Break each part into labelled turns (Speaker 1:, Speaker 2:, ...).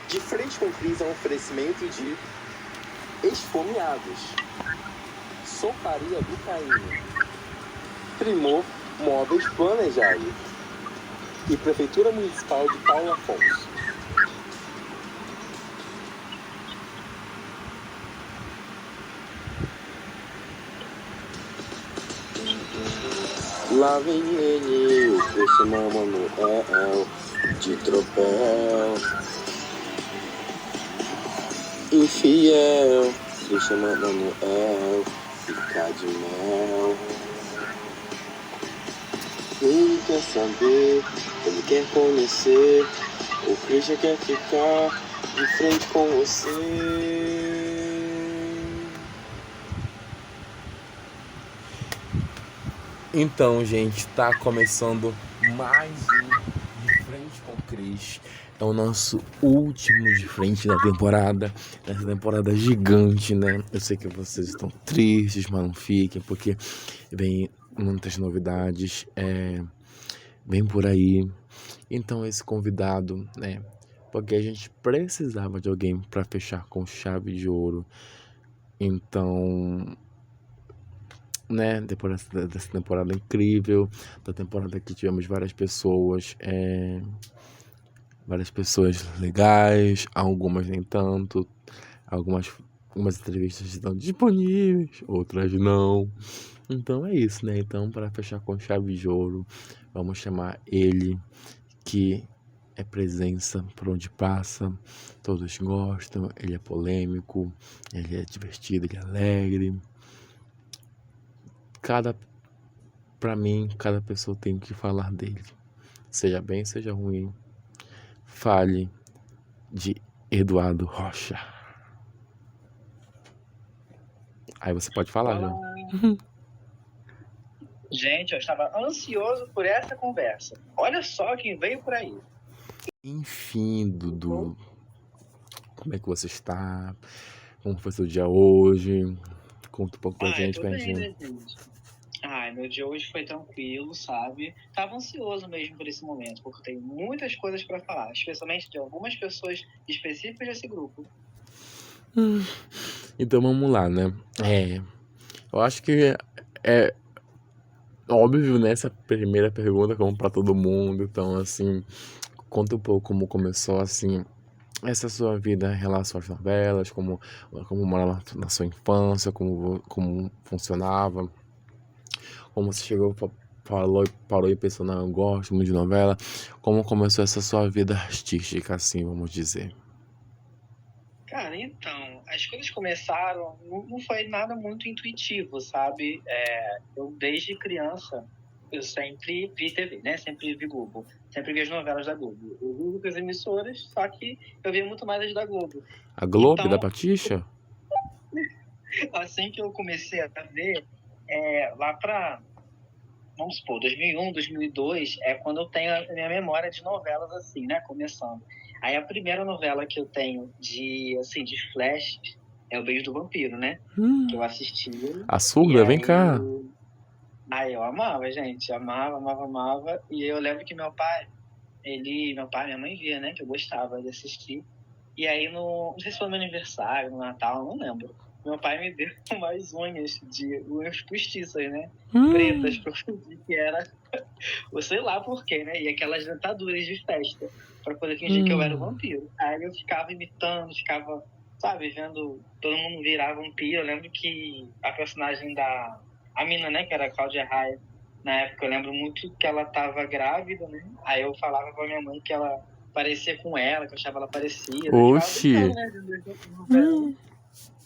Speaker 1: De frente com Cris é um oferecimento de esfomeados, soparia do Caíno, Primor Móveis Planejados e Prefeitura Municipal de Paulo Afonso. Lá vem ele, o peixe Manuel, de tropel, infiel, deixa Manuel ficar de mel. Ele quer saber, ele quer conhecer, o Christian quer ficar de frente com você. Então, gente, tá começando mais um De Frente com Cris. É o nosso último De Frente da temporada. Essa temporada gigante, né? Eu sei que vocês estão tristes, mas não fiquem, porque vem muitas novidades. Vem por aí. Então, esse convidado, né? Porque a gente precisava de alguém para fechar com chave de ouro. Então, né, depois dessa temporada incrível, da temporada que tivemos várias pessoas legais, algumas nem tanto, algumas entrevistas estão disponíveis, outras não. Então é isso, né? Então, para fechar com chave de ouro, vamos chamar ele, que é presença por onde passa, todos gostam, ele é polêmico, ele é divertido, ele é alegre. Pra mim, cada pessoa tem que falar dele. Seja bem, seja ruim. Fale de Eduardo Rocha. Aí você pode falar,
Speaker 2: Olá.
Speaker 1: já.
Speaker 2: Gente, eu estava ansioso por essa conversa. Olha só quem veio por aí.
Speaker 1: Enfim, Dudu. Como é que você está? Como foi seu dia hoje? Conta um pouco pra gente,
Speaker 2: Tudo bem, né, gente? Meu dia hoje foi tranquilo, sabe? Tava ansioso mesmo por esse momento, porque eu tenho muitas coisas para falar, especialmente de algumas pessoas específicas desse grupo.
Speaker 1: Então vamos lá, né? Eu acho que é óbvio nessa primeira pergunta, como pra todo mundo. Então, assim, conta um pouco como começou, assim, essa sua vida em relação às novelas, como morava na sua infância, como funcionava, como você chegou, parou e pensou, não, eu gosto muito de novela, como começou essa sua vida artística, assim, vamos dizer.
Speaker 2: Cara, então, as coisas começaram, não foi nada muito intuitivo, sabe? Eu, desde criança, eu sempre vi TV, né? Sempre vi Globo. Sempre vi as novelas da Globo. Eu vi outras emissoras, só que eu via muito mais as da Globo.
Speaker 1: A Globo, da
Speaker 2: Então,
Speaker 1: Patixa?
Speaker 2: assim que eu comecei a ver, lá pra, vamos supor, 2001, 2002, é quando eu tenho a minha memória de novelas assim, né? Começando. Aí a primeira novela que eu tenho de flash é O Beijo do Vampiro, né? Que eu assistia.
Speaker 1: A
Speaker 2: E
Speaker 1: surda, vem
Speaker 2: aí,
Speaker 1: cá.
Speaker 2: eu amava, gente. Amava, amava, amava. E eu lembro que meu pai e minha mãe via, né? Que eu gostava de assistir. E aí, não sei se foi no meu aniversário, no Natal, não lembro. Meu pai me deu umas unhas postiças, né? Pretas, pra eu fingir que era, ou sei lá por quê, né? E aquelas dentaduras de festa, pra poder fingir que eu era o vampiro. Aí eu ficava imitando, sabe, vendo todo mundo virar vampiro. Eu lembro que a personagem a mina, né, que era a Cláudia Raia, na época eu lembro muito que ela tava grávida, né? Aí eu falava pra minha mãe que ela parecia com ela, que eu achava ela parecida. A gente ficava brincando,
Speaker 1: Oxi.
Speaker 2: né? De novela.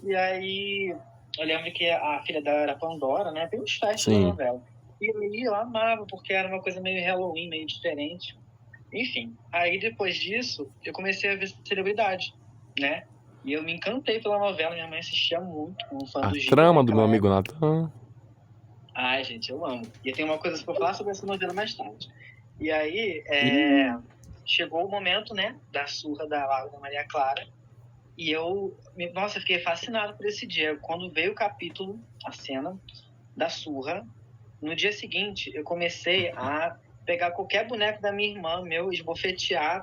Speaker 2: E aí eu lembro que a filha dela era Pandora, né? Tem uns festas da
Speaker 1: Sim.
Speaker 2: novela. E aí eu amava, porque era uma coisa meio Halloween, meio diferente. Enfim, aí depois disso, eu comecei a ver celebridade, né? E eu me encantei pela novela, minha mãe assistia muito, como fã
Speaker 1: A
Speaker 2: do Gil
Speaker 1: trama do meu
Speaker 2: naquela
Speaker 1: amigo
Speaker 2: época.
Speaker 1: Natan.
Speaker 2: Ai, gente, eu amo. E tem uma coisa pra falar sobre essa novela mais tarde. E aí, chegou o momento, né, da surra da Laura da Maria Clara. E eu fiquei fascinado por esse dia. Quando veio o capítulo, a cena da surra, no dia seguinte, eu comecei a pegar qualquer boneco da minha irmã, esbofetear,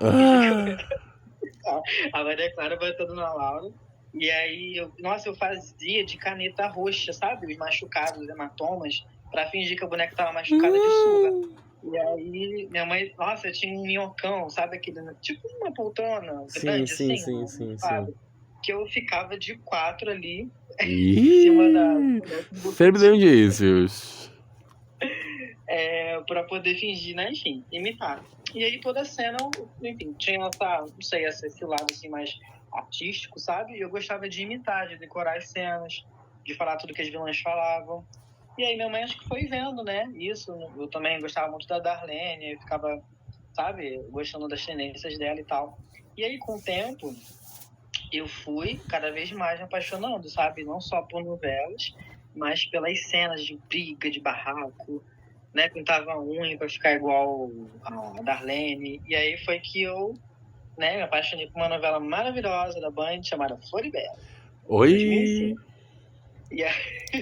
Speaker 2: A Maria Clara botando na Laura. E aí, eu fazia de caneta roxa, sabe? Os machucados, os hematomas, pra fingir que a boneca tava machucada de surra. E aí, minha mãe, nossa, eu tinha um minhocão, sabe? Aquele, tipo uma poltrona
Speaker 1: Sim,
Speaker 2: grande,
Speaker 1: sim,
Speaker 2: assim,
Speaker 1: sim,
Speaker 2: um
Speaker 1: sim, sim.
Speaker 2: quadro, que eu ficava de 4 ali, em cima da
Speaker 1: Ih,
Speaker 2: boneca,
Speaker 1: feridindícios.
Speaker 2: pra poder fingir, né? Enfim, imitar. E aí toda a cena, enfim, tinha essa, não sei, esse lado assim mais artístico, sabe? E eu gostava de imitar, de decorar as cenas, de falar tudo que as vilãs falavam. E aí minha mãe acho que foi vendo, né? Isso, eu também gostava muito da Darlene, eu ficava, sabe, gostando das tendências dela e tal. E aí com o tempo, eu fui cada vez mais me apaixonando, sabe? Não só por novelas, mas pelas cenas de briga, de barraco, né? Pintava a unha pra ficar igual a Darlene. E aí foi que eu, né, me apaixonei por uma novela maravilhosa da Band chamada Floribela, em
Speaker 1: Oi!
Speaker 2: 2005. E aí,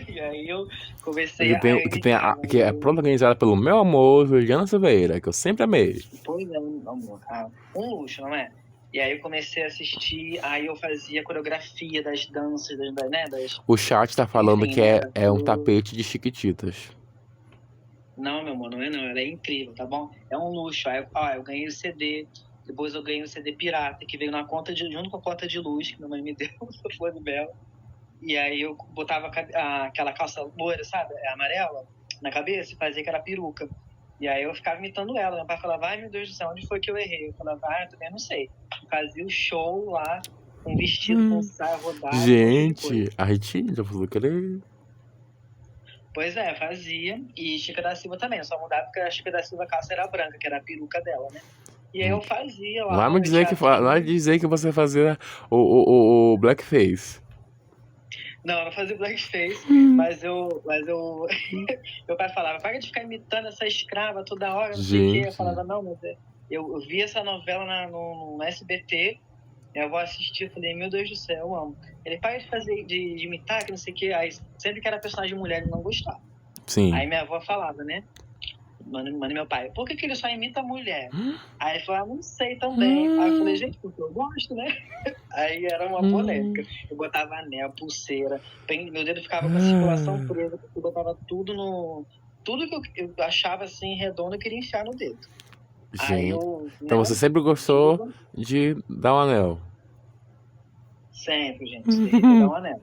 Speaker 2: e aí eu comecei a imitar, né?
Speaker 1: Que é protagonizada pelo meu amor, Juliana Silveira, que eu sempre amei.
Speaker 2: Pois é, amor. Um luxo, não é? E aí eu comecei a assistir, aí eu fazia coreografia das danças, né?
Speaker 1: O chat tá falando
Speaker 2: Enfim,
Speaker 1: que
Speaker 2: né?
Speaker 1: é um tapete de chiquititas.
Speaker 2: Não, meu amor, não é não. Ela é incrível, tá bom? É um luxo. Aí, eu ganhei o CD, depois eu ganhei o CD pirata, que veio na junto com a conta de luz, que minha mãe me deu, se for bela. E aí eu botava aquela calça loira, sabe? Amarela, na cabeça e fazia que era peruca. E aí eu ficava imitando ela. Meu pai falava, ai meu Deus do céu, onde foi que eu errei? Eu falava, eu também não sei. Fazia o show lá, com vestido, com saia rodada, um monte de coisa.
Speaker 1: Gente, a Ritinha já falou que ele...
Speaker 2: Pois é, fazia. E Chica da Silva também. Eu só mudava porque a Chica da Silva a calça era branca, que era a peruca dela, né? E aí eu fazia
Speaker 1: Não vai
Speaker 2: lá
Speaker 1: me
Speaker 2: o meu
Speaker 1: dizer que, não vai
Speaker 2: teatrinho.
Speaker 1: dizer que você fazia o blackface.
Speaker 2: Não, eu não fazia blackface, mas meu pai falava, para de ficar imitando essa escrava toda hora, não sei o quê. Eu
Speaker 1: Gente.
Speaker 2: falava, não, mas eu vi essa novela no SBT, eu vou assistir, eu falei, meu Deus do céu, eu amo. Ele, para de fazer, de imitar, que não sei o quê. Aí sempre que era personagem mulher, ele não gostava.
Speaker 1: Sim.
Speaker 2: Aí minha avó falava, né? Mano, meu pai, por que ele só imita mulher? Aí ele falou, não sei também. Aí eu falei, gente, porque eu gosto, né? Aí era uma polêmica. Eu botava anel, pulseira, meu dedo ficava com a circulação presa, porque eu botava tudo que eu achava assim redondo, eu queria enfiar no dedo.
Speaker 1: Gente.
Speaker 2: Aí eu,
Speaker 1: então você sempre gostou de dar um anel?
Speaker 2: Sempre, gente, desde que dar um anel.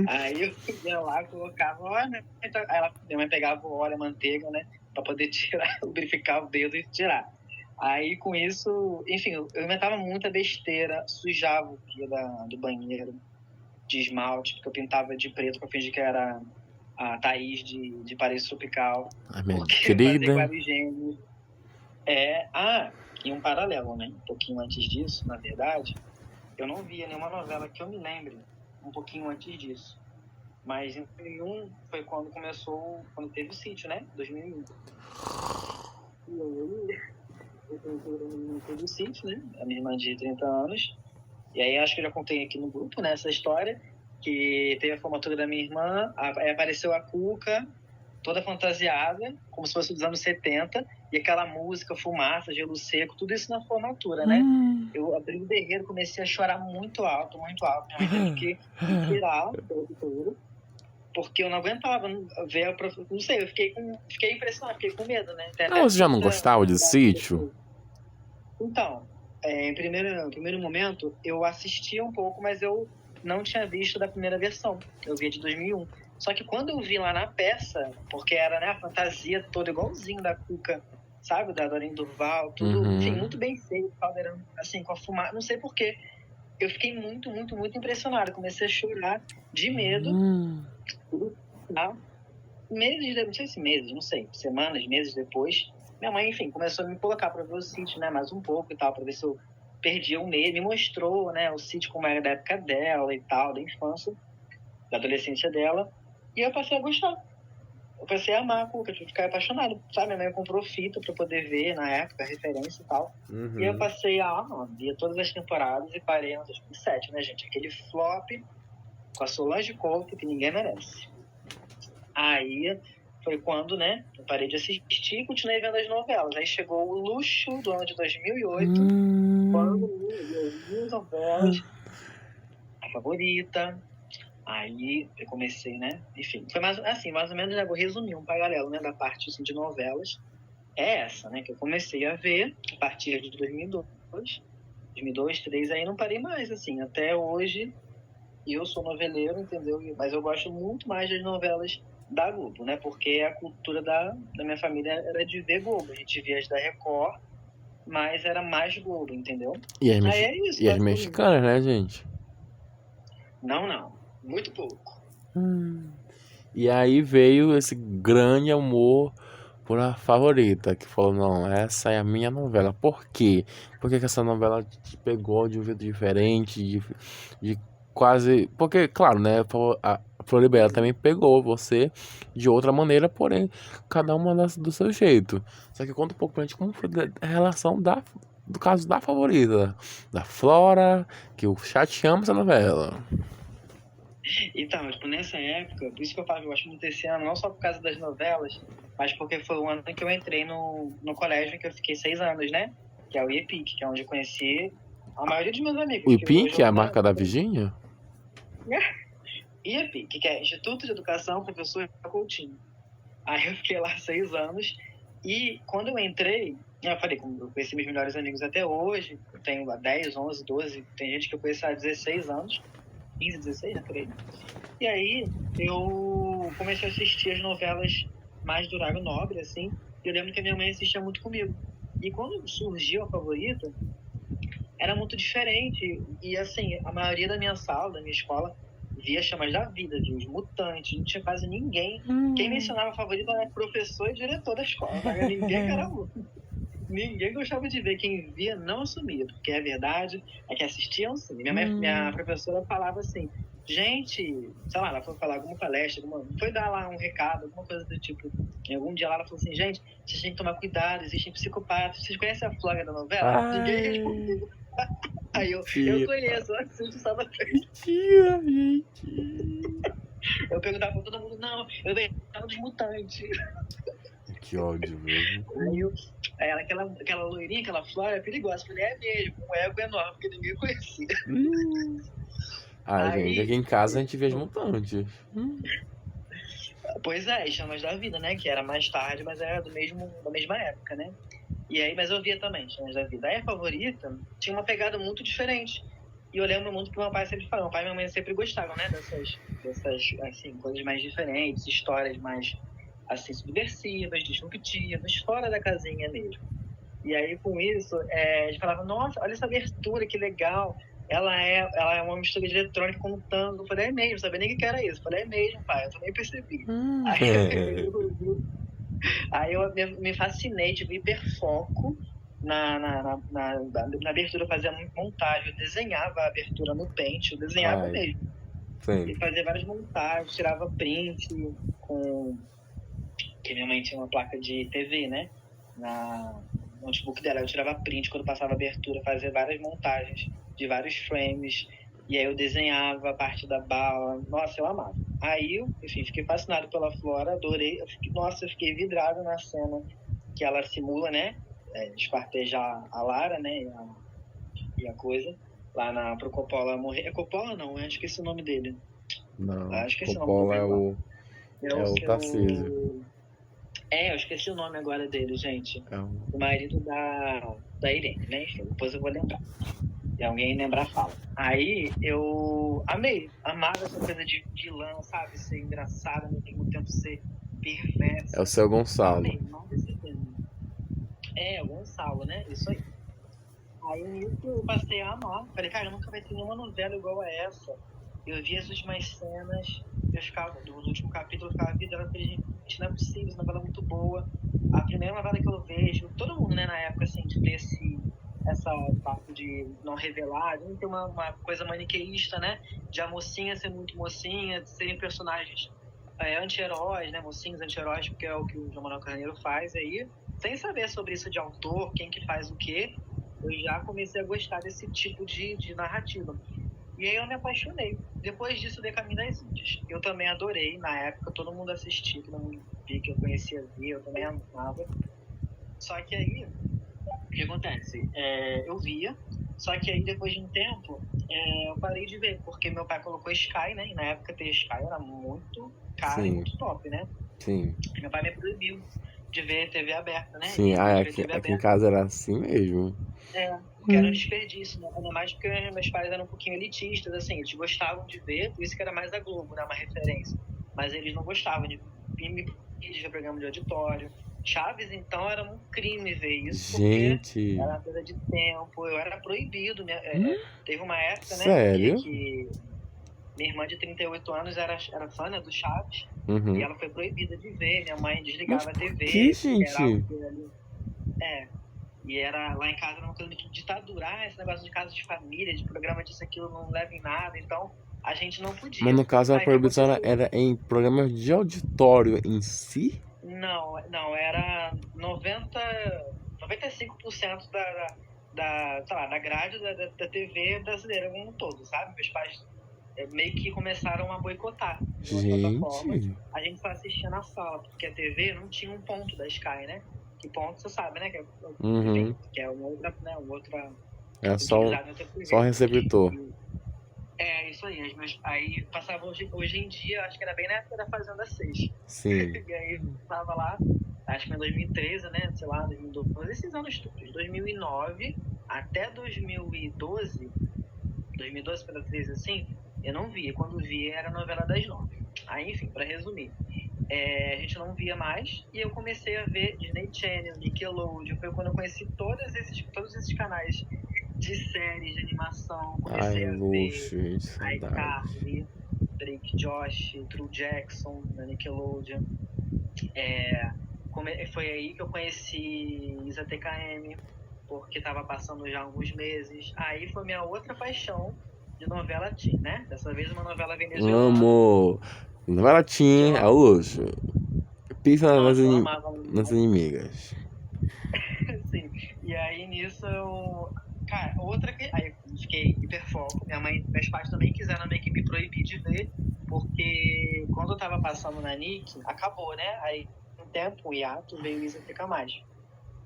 Speaker 2: Aí eu ia lá, colocava o anel. Aí minha mãe pegava o óleo, a manteiga, né? Pra poder tirar, lubrificar o dedo e tirar. Aí com isso, enfim, eu inventava muita besteira, sujava o pia do banheiro de esmalte, porque eu pintava de preto pra fingir que era a Thaís de Paraíso Tropical.
Speaker 1: Ai, minha
Speaker 2: Porque
Speaker 1: querida.
Speaker 2: eu fazia vários gêmeos. E um paralelo, né? Um pouquinho antes disso, na verdade, eu não via nenhuma novela que eu me lembre um pouquinho antes disso. Mas em 2001 foi quando teve o sítio, né? 2001. E aí, eu teve o sítio, né? A minha irmã de 30 anos. E aí acho que eu já contei aqui no grupo, né, essa história, que teve a formatura da minha irmã, aí apareceu a Cuca, toda fantasiada, como se fosse dos anos 70, e aquela música, fumaça, gelo seco, tudo isso na formatura, né? Eu abri o berreiro, comecei a chorar muito alto, minha mãe teve que me tirar o tempo todo, porque eu não aguentava ver não sei, eu fiquei impressionado, fiquei com medo, né?
Speaker 1: Você já não gostava de sítio?
Speaker 2: Então, em primeiro momento, eu assistia um pouco, mas eu não tinha visto da primeira versão. Eu via de 2001. Só que quando eu vi lá na peça, porque era, né, a fantasia toda igualzinho da Cuca, sabe? Da Doreen Durval, tudo, enfim, muito bem feito, assim, com a fumaça, não sei porquê. Eu fiquei muito, muito, muito impressionado. Comecei a chorar de medo. Tá? Não sei se meses, não sei, semanas, meses depois, minha mãe, enfim, começou a me colocar para ver o sítio, né, mais um pouco e tal, para ver se eu perdia o medo, me mostrou, né, o sítio como era da época dela e tal, da infância, da adolescência dela, e eu passei a gostar. Eu passei a amar a Cuca, eu fiquei apaixonado, sabe? Minha mãe comprou fita para poder ver na época, referência e tal. E eu passei via todas as temporadas e parei no 2007, né, gente? Aquele flop com a Solange Couto que ninguém merece. Aí foi quando, né, eu parei de assistir e continuei vendo as novelas. Aí chegou o luxo do ano de 2008, quando eu vi as novelas, a favorita, aí eu comecei, né? Enfim, foi mais assim, mais ou menos, né, vou resumir um paralelo, né, da parte assim, de novelas. É essa, né, que eu comecei a ver a partir de 2002, 2003, aí não parei mais, assim, até hoje. Eu sou noveleiro, entendeu? Mas eu gosto muito mais das novelas da Globo, né? Porque a cultura da minha família era de ver Globo. A gente via as da Record, mas era mais Globo, entendeu?
Speaker 1: E as,
Speaker 2: Aí é isso,
Speaker 1: e as
Speaker 2: basicamente.
Speaker 1: mexicanas, né, gente?
Speaker 2: Não, não. Muito pouco.
Speaker 1: E aí veio esse grande amor por A Favorita, que falou, não, essa é a minha novela. Por quê? Por que que essa novela te pegou de um jeito diferente, de quase... Porque, claro, né, a Floribela também pegou você de outra maneira, porém, cada uma do seu jeito. Só que conta um pouco pra gente como foi a relação do caso da Favorita, da Flora, que o chat ama essa novela.
Speaker 2: Então, tipo, nessa época, por isso que eu falo que eu gosto muito desse ano, não só por causa das novelas, mas porque foi o ano em que eu entrei no colégio, em que eu fiquei 6 anos, né? Que é o IEPIC, que é onde eu conheci a maioria dos meus
Speaker 1: O
Speaker 2: amigos, que
Speaker 1: Ipim,
Speaker 2: hoje
Speaker 1: que é
Speaker 2: eu
Speaker 1: a
Speaker 2: ainda...
Speaker 1: marca da Virgínia?
Speaker 2: IEP, que é Instituto de Educação Professor Coutinho. Aí eu fiquei lá 6 anos e quando eu entrei, eu falei, como eu conheci meus melhores amigos até hoje, eu tenho 10, 11, 12, tem gente que eu conheço há 16 anos, 15, 16, né, por aí. E aí eu comecei a assistir as novelas mais do horário nobre, assim, e eu lembro que a minha mãe assistia muito comigo. E quando surgiu a Favorita, era muito diferente. E assim, a maioria da minha sala, da minha escola, via Chamas da Vida, via Os Mutantes, não tinha quase ninguém. Quem mencionava a favorita era professor e diretor da escola, mas ninguém que era aluno. Ninguém gostava de ver. Quem via não assumia, porque a verdade é que assistiam sim. Minha professora falava assim, gente, sei lá, ela foi falar alguma palestra, foi dar lá um recado, alguma coisa do tipo. Em algum dia lá ela falou assim, gente, vocês têm que tomar cuidado, existem psicopatas. Vocês conhecem a Flora da novela? Ninguém
Speaker 1: Ai,
Speaker 2: respondeu. Aí eu
Speaker 1: mentira,
Speaker 2: conheço, eu assisto Salva
Speaker 1: mentira, gente.
Speaker 2: Eu perguntava pra todo mundo, não, eu vejo dos Mutantes.
Speaker 1: Que ódio, velho.
Speaker 2: Aí aquela loirinha, aquela Flora é perigosa. Eu falei, é mesmo, um ego enorme que ninguém conhecia.
Speaker 1: Ai, gente, aqui
Speaker 2: Aí,
Speaker 1: em casa a gente vê as mutantes.
Speaker 2: pois é, Chamas da Vida, né? Que era mais tarde, mas era da mesma época, né? E aí, mas eu via também Chamas da Vida. Aí a Favorita tinha uma pegada muito diferente. E eu lembro muito que meu pai sempre falou, meu pai e minha mãe sempre gostavam, né? Dessas assim, coisas mais diferentes, histórias mais, assim, subversivas, disruptivas, fora da casinha mesmo. E aí, com isso, a gente falava, nossa, olha essa abertura, que legal. Ela é uma mistura de eletrônica com tango. Eu falei, é mesmo, sabia nem o que era isso. Eu falei, é mesmo, pai, eu também percebi. Aí, aí eu me fascinei, tive hiperfoco na abertura. Eu fazia montagem, eu desenhava a abertura no Paint, eu desenhava
Speaker 1: Ai,
Speaker 2: mesmo. E
Speaker 1: sempre.
Speaker 2: fazia várias montagens, tirava print com... que minha mãe tinha uma placa de TV, né? No notebook dela. Eu tirava print quando passava a abertura, fazia várias montagens de vários frames. E aí eu desenhava a parte da bala. Nossa, eu amava. Aí, enfim, fiquei fascinado pela Flora, adorei. Eu fiquei vidrado na cena que ela simula, né? Esquartejar a Lara, né? E a coisa. Lá pro Coppola morrer. É Coppola não, eu esqueci o nome dele.
Speaker 1: Não,
Speaker 2: Esqueci o nome do
Speaker 1: Coppola
Speaker 2: velho lá.
Speaker 1: é o Tarcísio.
Speaker 2: Eu esqueci o nome agora dele, gente.
Speaker 1: É o...
Speaker 2: O marido da Irene, né? Enfim, depois eu vou lembrar. Se alguém lembrar, fala. Aí eu amava essa coisa de vilão, sabe? Ser engraçado, ao mesmo tempo ser
Speaker 1: É o
Speaker 2: perversa.
Speaker 1: Seu Gonçalo.
Speaker 2: Amava esse filme. O Gonçalo, né? Isso aí. Aí nisso eu passei a amar. Falei, cara, nunca vai ter nenhuma novela igual a essa. Eu vi as últimas cenas, eu ficava, do último capítulo, eu ficava vidrado, eu falei, gente, não é possível, essa novela é muito boa. A primeira novela que eu vejo, todo mundo, né, na época, assim, de ter essa parte de não revelar, de não ter uma coisa maniqueísta, né, de a mocinha ser muito mocinha, de serem personagens anti-heróis, né, mocinhos anti-heróis, porque é o que o João Manuel Carneiro faz aí, sem saber sobre isso de autor, quem que faz o quê, eu já comecei a gostar desse tipo de narrativa. E aí eu me apaixonei. Depois disso, dei Caminho das Índias. Eu também adorei. Na época, todo mundo assistia, todo mundo via que eu conhecia, eu também amava. Só que aí, o que acontece? Eu via, Só que aí, depois de um tempo, eu parei de ver, porque meu pai colocou Sky, né? E na época ter Sky era muito caro e
Speaker 1: Sim,
Speaker 2: muito top, né?
Speaker 1: sim,
Speaker 2: E meu pai me proibiu de ver TV aberta, né?
Speaker 1: sim.
Speaker 2: Ninguém
Speaker 1: Ah,
Speaker 2: pode ver
Speaker 1: aqui,
Speaker 2: TV
Speaker 1: aqui em
Speaker 2: aberta.
Speaker 1: casa era assim mesmo.
Speaker 2: Porque era um desperdício, né? Ainda mais porque meus pais eram um pouquinho elitistas, assim, eles gostavam de ver, por isso que era mais a Globo, né? Uma referência. Mas eles não gostavam de ver programa de auditório. Chaves, então, era um crime ver isso, porque
Speaker 1: Gente,
Speaker 2: era uma coisa de tempo, eu era proibido, né? Teve uma época, né,
Speaker 1: sério?
Speaker 2: que minha irmã de 38 anos era fã, né, do Chaves, e
Speaker 1: Uhum.
Speaker 2: ela foi proibida de ver, minha mãe
Speaker 1: Mas
Speaker 2: desligava a
Speaker 1: por que,
Speaker 2: TV, esperava
Speaker 1: gente?
Speaker 2: que ali. É, e era lá em casa era uma coisa muito de ditadura, esse negócio de casa de família, de programa disso, aquilo, não leva em nada, então a gente não
Speaker 1: Mas
Speaker 2: podia.
Speaker 1: no caso a
Speaker 2: Aí o que
Speaker 1: proibição
Speaker 2: aconteceu?
Speaker 1: era em programas de auditório em si?
Speaker 2: Não, era 95% sei lá, da grade da TV brasileira como um todo, sabe? Meus pais meio que começaram a boicotar, de uma certa forma.
Speaker 1: Gente.
Speaker 2: A gente só assistia na sala, porque a TV não tinha um ponto da Sky, né? Que ponto você sabe, né?
Speaker 1: Uhum.
Speaker 2: Enfim, que é uma outra, né? Uma outra
Speaker 1: É
Speaker 2: utilizada em outra
Speaker 1: só um
Speaker 2: TV.
Speaker 1: receptor.
Speaker 2: Isso aí. Aí passava hoje em dia, acho que era bem na época da Fazenda 6.
Speaker 1: Sim.
Speaker 2: E aí tava lá, acho que em 2013, né? Sei lá, 2012, esses anos todos. 2009 até 2012, 2012 para 13, assim, eu não via. Quando via era a novela das 9. Aí, enfim, para resumir, a gente não via mais e eu comecei a ver Disney Channel, Nickelodeon. Foi quando eu conheci todos esses canais de séries de animação.
Speaker 1: Ai,
Speaker 2: Comecei a ver
Speaker 1: luxo, gente, saudade.
Speaker 2: iCarly, Drake Josh, True Jackson na Nickelodeon. Foi aí que eu conheci Isa TKM, porque estava passando já alguns meses. Aí foi minha outra paixão de novela teen, né? Dessa vez uma novela venezuelana.
Speaker 1: Amo. Novela
Speaker 2: Que eu
Speaker 1: Teen é o
Speaker 2: amava.
Speaker 1: luxo. Pisa
Speaker 2: Nossa, eu amava.
Speaker 1: nas inimigas.
Speaker 2: Sim. E aí nisso eu. Cara, outra que. Aí eu fiquei hiperfoco. Meus pais também quiseram meio que me proibir de ver, porque quando eu tava passando na Nick, acabou, né? Aí um tempo, o hiato, veio Isa Fica Mais.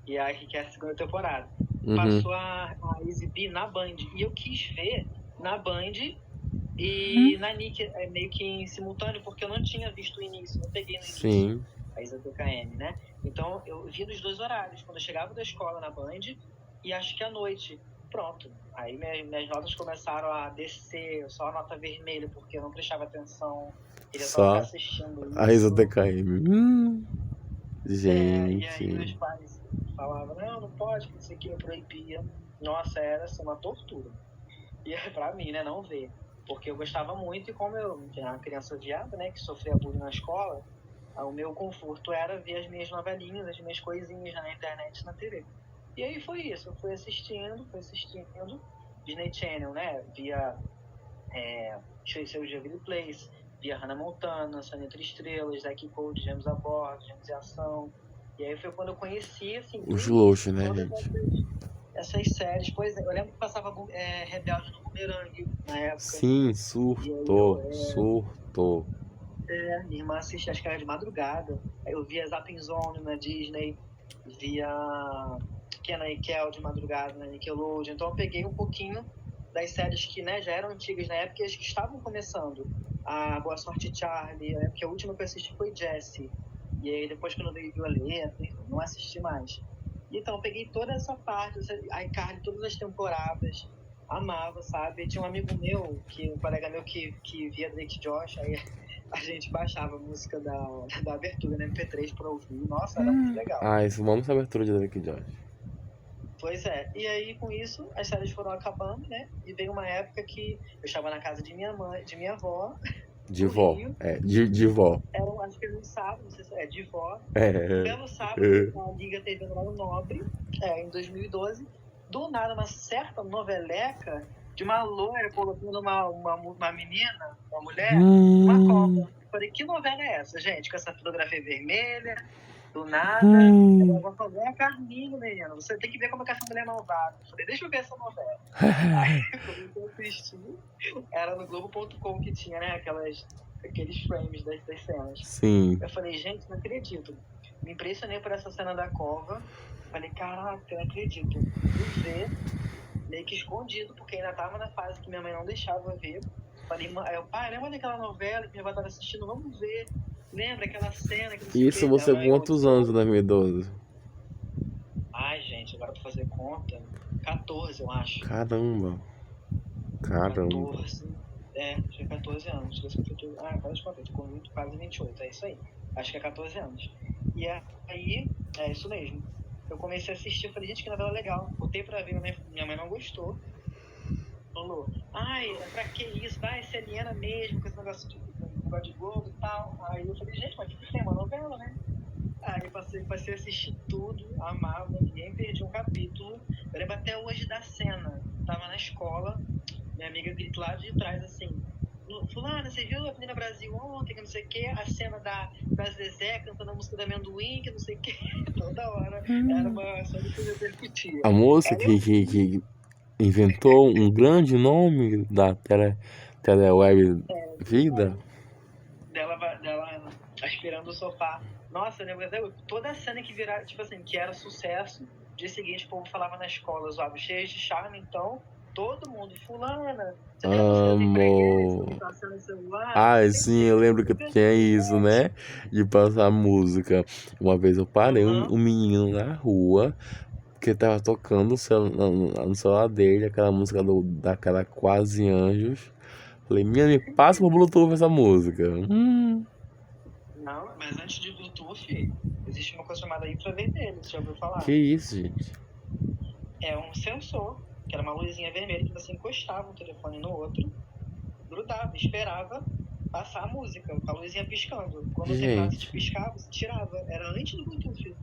Speaker 2: E aí que é a segunda temporada.
Speaker 1: Uhum.
Speaker 2: Passou a exibir na Band. E eu quis ver na Band e na Nick, meio que em simultâneo, porque eu não tinha visto o início, não peguei no início
Speaker 1: Sim.
Speaker 2: a Isa TKM, né? Então eu via nos dois horários, quando eu chegava da escola na Band e acho que à noite. Pronto. Aí minhas notas começaram a descer, só a nota vermelha, porque eu não prestava atenção, queria só ficar
Speaker 1: Só
Speaker 2: assistindo
Speaker 1: a Risa
Speaker 2: isso.
Speaker 1: TKM.
Speaker 2: E aí meus
Speaker 1: Gente.
Speaker 2: pais falavam, não pode, que isso aqui me proibia. Nossa, era assim, uma tortura. E pra mim, né, não ver. Porque eu gostava muito e como eu era uma criança viada, né, que sofria bullying na escola, o meu conforto era ver as minhas novelinhas, as minhas coisinhas na internet, na TV. E aí foi isso, eu fui assistindo, Disney Channel, né, via Seu Jubilee Place, via Hannah Montana, Sunny Entre Estrelas, Zack Code, Gêmeos a Bordo, Gêmeos em Ação. E aí foi quando eu conheci, assim, do
Speaker 1: Os
Speaker 2: início,
Speaker 1: luxos, né,
Speaker 2: todas
Speaker 1: gente?
Speaker 2: essas séries. Pois é, eu lembro que passava Rebelde no Bumerangue na época.
Speaker 1: Sim,
Speaker 2: E aí
Speaker 1: surtou.
Speaker 2: minha irmã assistia, acho que era de madrugada. Aí eu via Zapping Zone na Disney, via Kenan e Kel de madrugada na Nickelodeon. Então eu peguei um pouquinho das séries que, né, já eram antigas na época e as que estavam começando. A Boa Sorte Charlie, porque a última que eu assisti foi Jessie. E aí depois quando veio Violeta, não assisti mais. Então eu peguei toda essa parte, a iCarly, todas as temporadas, amava, sabe? Tinha um amigo meu, um colega meu que via Drake Josh, aí a gente baixava a música da abertura no MP3 pra ouvir. Nossa, era muito legal.
Speaker 1: Ah, isso, vamos saber abertura de Drake Josh.
Speaker 2: Pois é. E aí, com isso, as séries foram acabando, né? E veio uma época que eu estava na casa de minha mãe, de minha avó,
Speaker 1: De
Speaker 2: no
Speaker 1: vó.
Speaker 2: Rio.
Speaker 1: De vó.
Speaker 2: Acho que era um sábado, não sei se é de vó. Um
Speaker 1: É.
Speaker 2: belo sábado, a Liga TV no Horário Nobre, em 2012. Do nada, uma certa noveleca de uma loira colocando uma menina, uma mulher, uma cobra. Eu falei, que novela é essa, gente? Com essa fotografia vermelha, do nada. Eu vou fazer a Carminho, menino. Você tem que ver como é que essa mulher é malvada. Eu falei, deixa eu ver essa novela. Aí comecei a assistir. Era no Globo.com que tinha, né? Aqueles frames das cenas.
Speaker 1: Sim.
Speaker 2: Eu falei, gente, não acredito. Me impressionei por essa cena da cova. Falei, caraca, não acredito. Fui ver. meio que escondido, porque ainda tava na fase que minha mãe não deixava ver. Falei, aí eu, pai, lembra daquela novela que minha avó tava assistindo? Vamos ver. Lembra aquela cena que não sei o
Speaker 1: Isso
Speaker 2: quê?
Speaker 1: você
Speaker 2: Ela
Speaker 1: com
Speaker 2: aí eu,
Speaker 1: quantos anos, 2012?
Speaker 2: ai, gente, agora pra fazer conta, 14, eu acho.
Speaker 1: Caramba, caramba.
Speaker 2: 14. Tinha 14 anos. Faz conta, eu tô com quase 28, é isso aí. Acho que é 14 anos. E aí, é isso mesmo. Eu comecei a assistir, eu falei, gente, que novela legal. Botei pra ver, minha mãe não gostou. Falou, ai, pra que isso? Vai ser aliena mesmo, com esse negócio de Globo e tal. Aí eu falei, gente, mas que tem uma novela, né? Aí passei a assistir tudo, amava, ninguém perdi um capítulo. Eu lembro até hoje da cena. Tava na escola, minha amiga grita lá de trás assim: Fulana, você viu a Avenida Brasil ontem, que não sei o quê? A cena da Zezé cantando a música do amendoim, que não sei o quê. Toda hora. Era uma só de que repercutia.
Speaker 1: A moça
Speaker 2: Aí eu
Speaker 1: que inventou um grande nome da teleweb Vida.
Speaker 2: dela aspirando o sofá. Nossa, eu lembro até toda a cena que virava, tipo assim, que era sucesso. Dia seguinte, o povo falava na escola, zoava, cheio de charme, então, todo mundo, fulana, você tem a música da Empregueça,
Speaker 1: Amo.
Speaker 2: que passa no celular?
Speaker 1: Ah, sim,
Speaker 2: Sempre
Speaker 1: eu lembro que
Speaker 2: super
Speaker 1: tinha isso, né? De passar música. Uma vez eu parei
Speaker 2: Aham.
Speaker 1: um menino na rua que tava tocando no celular dele, aquela música daquela Quase Anjos. Falei, minha, me passa pro Bluetooth essa música.
Speaker 2: Não, mas antes de Bluetooth, existe uma coisa chamada infravermelho, você já ouviu
Speaker 1: Que
Speaker 2: falar?
Speaker 1: isso, gente?
Speaker 2: É um sensor, que era uma luzinha vermelha que você encostava um telefone no outro, grudava, esperava passar a música, com a luzinha piscando. Quando terminasse de
Speaker 1: Gente,
Speaker 2: piscar, você tirava. Era antes do Bluetooth.